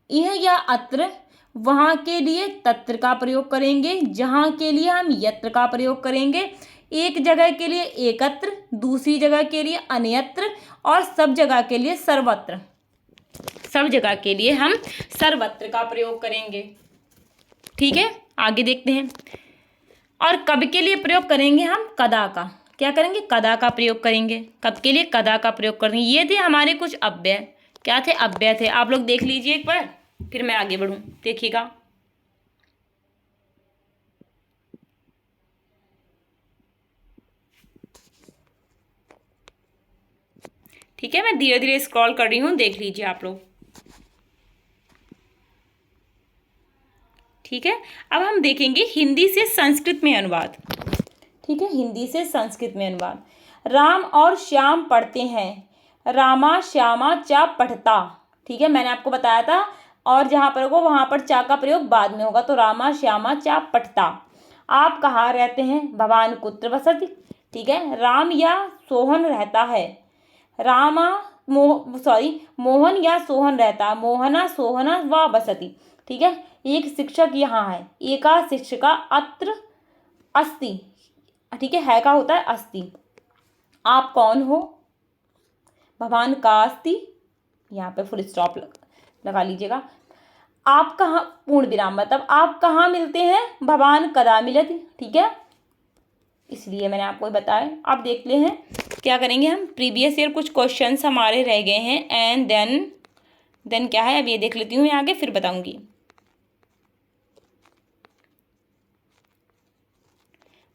यह या अत्र, वहाँ के लिए तत्र का प्रयोग करेंगे, जहाँ के लिए हम यत्र का प्रयोग करेंगे। एक जगह के लिए एकत्र, दूसरी जगह के लिए अन्यत्र, और सब जगह के लिए सर्वत्र। सब जगह के लिए हम सर्वत्र का प्रयोग करेंगे। ठीक है, आगे देखते हैं। और कब के लिए प्रयोग करेंगे हम, कदा का। क्या करेंगे, कदा का प्रयोग करेंगे। कब के लिए, कदा का प्रयोग करेंगे। ये थे हमारे कुछ अव्यय। क्या थे, अव्यय थे। आप लोग देख लीजिए एक बार, फिर मैं आगे बढ़ूं। देखिएगा, ठीक है, मैं धीरे धीरे स्क्रॉल कर रही हूँ, देख लीजिए आप लोग। ठीक है, अब हम देखेंगे हिंदी से संस्कृत में अनुवाद। ठीक है, हिंदी से संस्कृत में अनुवाद। राम और श्याम पढ़ते हैं, रामा श्यामा चा पढ़ता। ठीक है, मैंने आपको बताया था, और जहाँ पर होगा वहाँ पर चा का प्रयोग बाद में होगा, तो रामा श्यामा चा पढ़ता। आप कहाँ रहते हैं, भवान कुत्र वसति। ठीक है, राम या सोहन रहता है, रामा मोहन या सोहन रहता, मोहना सोहना व बसती। ठीक है, एक शिक्षक यहाँ है, एका शिक्षका अत्र अस्ति। ठीक है का होता है अस्ति। आप कौन हो, भवान का अस्ति, यहाँ पे फुल स्टॉप लगा लीजिएगा। आप कहाँ, पूर्ण विराम, मतलब आप कहाँ मिलते हैं, भवान कदा मिलति। ठीक है, इसलिए मैंने आपको बताया। आप देखते हैं क्या करेंगे हम, प्रीवियस ईयर कुछ क्वेश्चंस हमारे रह गए हैं, एंड देन क्या है, अब ये देख लेती हूँ मैं, आगे फिर बताऊंगी।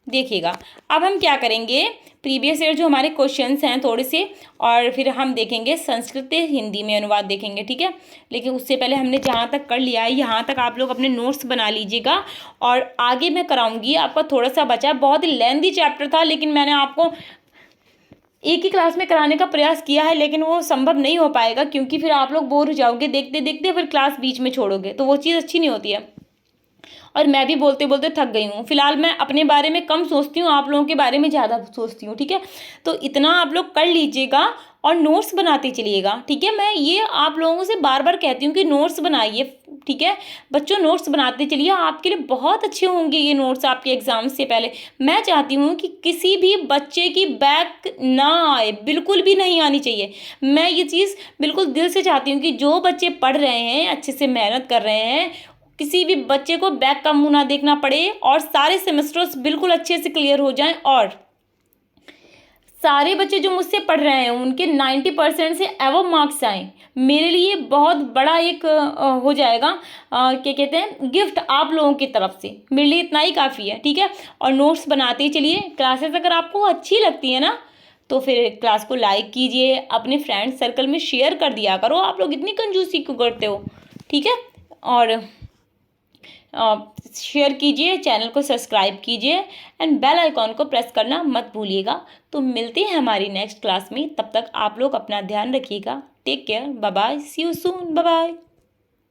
देखिएगा, अब हम क्या करेंगे, प्रीवियस ईयर जो हमारे क्वेश्चंस हैं थोड़े से, और फिर हम देखेंगे संस्कृत से हिंदी में अनुवाद देखेंगे। ठीक है, लेकिन उससे पहले हमने जहाँ तक कर लिया है यहाँ तक आप लोग अपने नोट्स बना लीजिएगा, और आगे मैं कराऊंगी। आपका थोड़ा सा बचा, बहुत ही लेंथी चैप्टर था, लेकिन मैंने आपको एक ही क्लास में कराने का प्रयास किया है, लेकिन वो संभव नहीं हो पाएगा, क्योंकि फिर आप लोग बोर हो जाओगे देखते देखते, फिर क्लास बीच में छोड़ोगे, तो वो चीज़ अच्छी नहीं होती है। और मैं भी बोलते बोलते थक गई हूँ। फिलहाल मैं अपने बारे में कम सोचती हूँ, आप लोगों के बारे में ज़्यादा सोचती हूँ। ठीक है, तो इतना आप लोग कर लीजिएगा और नोट्स बनाते चलिएगा। ठीक है, मैं ये आप लोगों से बार बार कहती हूँ कि नोट्स बनाइए। ठीक है बच्चों, नोट्स बनाते चलिए, आपके लिए बहुत अच्छे होंगे ये नोट्स आपके एग्जाम से पहले। मैं चाहती हूँ कि किसी भी बच्चे की बैक ना आए, बिल्कुल भी नहीं आनी चाहिए। मैं ये चीज़ बिल्कुल दिल से चाहती हूँ कि जो बच्चे पढ़ रहे हैं, अच्छे से मेहनत कर रहे हैं, किसी भी बच्चे को बैक का मुंह ना देखना पड़े और सारे सेमेस्टर्स बिल्कुल अच्छे से क्लियर हो जाएं और सारे बच्चे जो मुझसे पढ़ रहे हैं उनके 90% से एवं मार्क्स आए। मेरे लिए बहुत बड़ा एक हो जाएगा, क्या कहते हैं, गिफ्ट आप लोगों की तरफ से। मेरे लिए इतना ही काफ़ी है, ठीक है। और नोट्स बनाते ही चलिए। क्लासेस अगर आपको अच्छी लगती है ना तो फिर क्लास को लाइक कीजिए, अपने फ्रेंड सर्कल में शेयर कर दिया करो। आप लोग इतनी कंजूसी क्यों करते हो, ठीक है। और शेयर कीजिए, चैनल को सब्सक्राइब कीजिए एंड बेल आइकॉन को प्रेस करना मत भूलिएगा। तो मिलते हैं हमारी नेक्स्ट क्लास में, तब तक आप लोग अपना ध्यान रखिएगा। Take care, bye bye, see you soon, bye bye.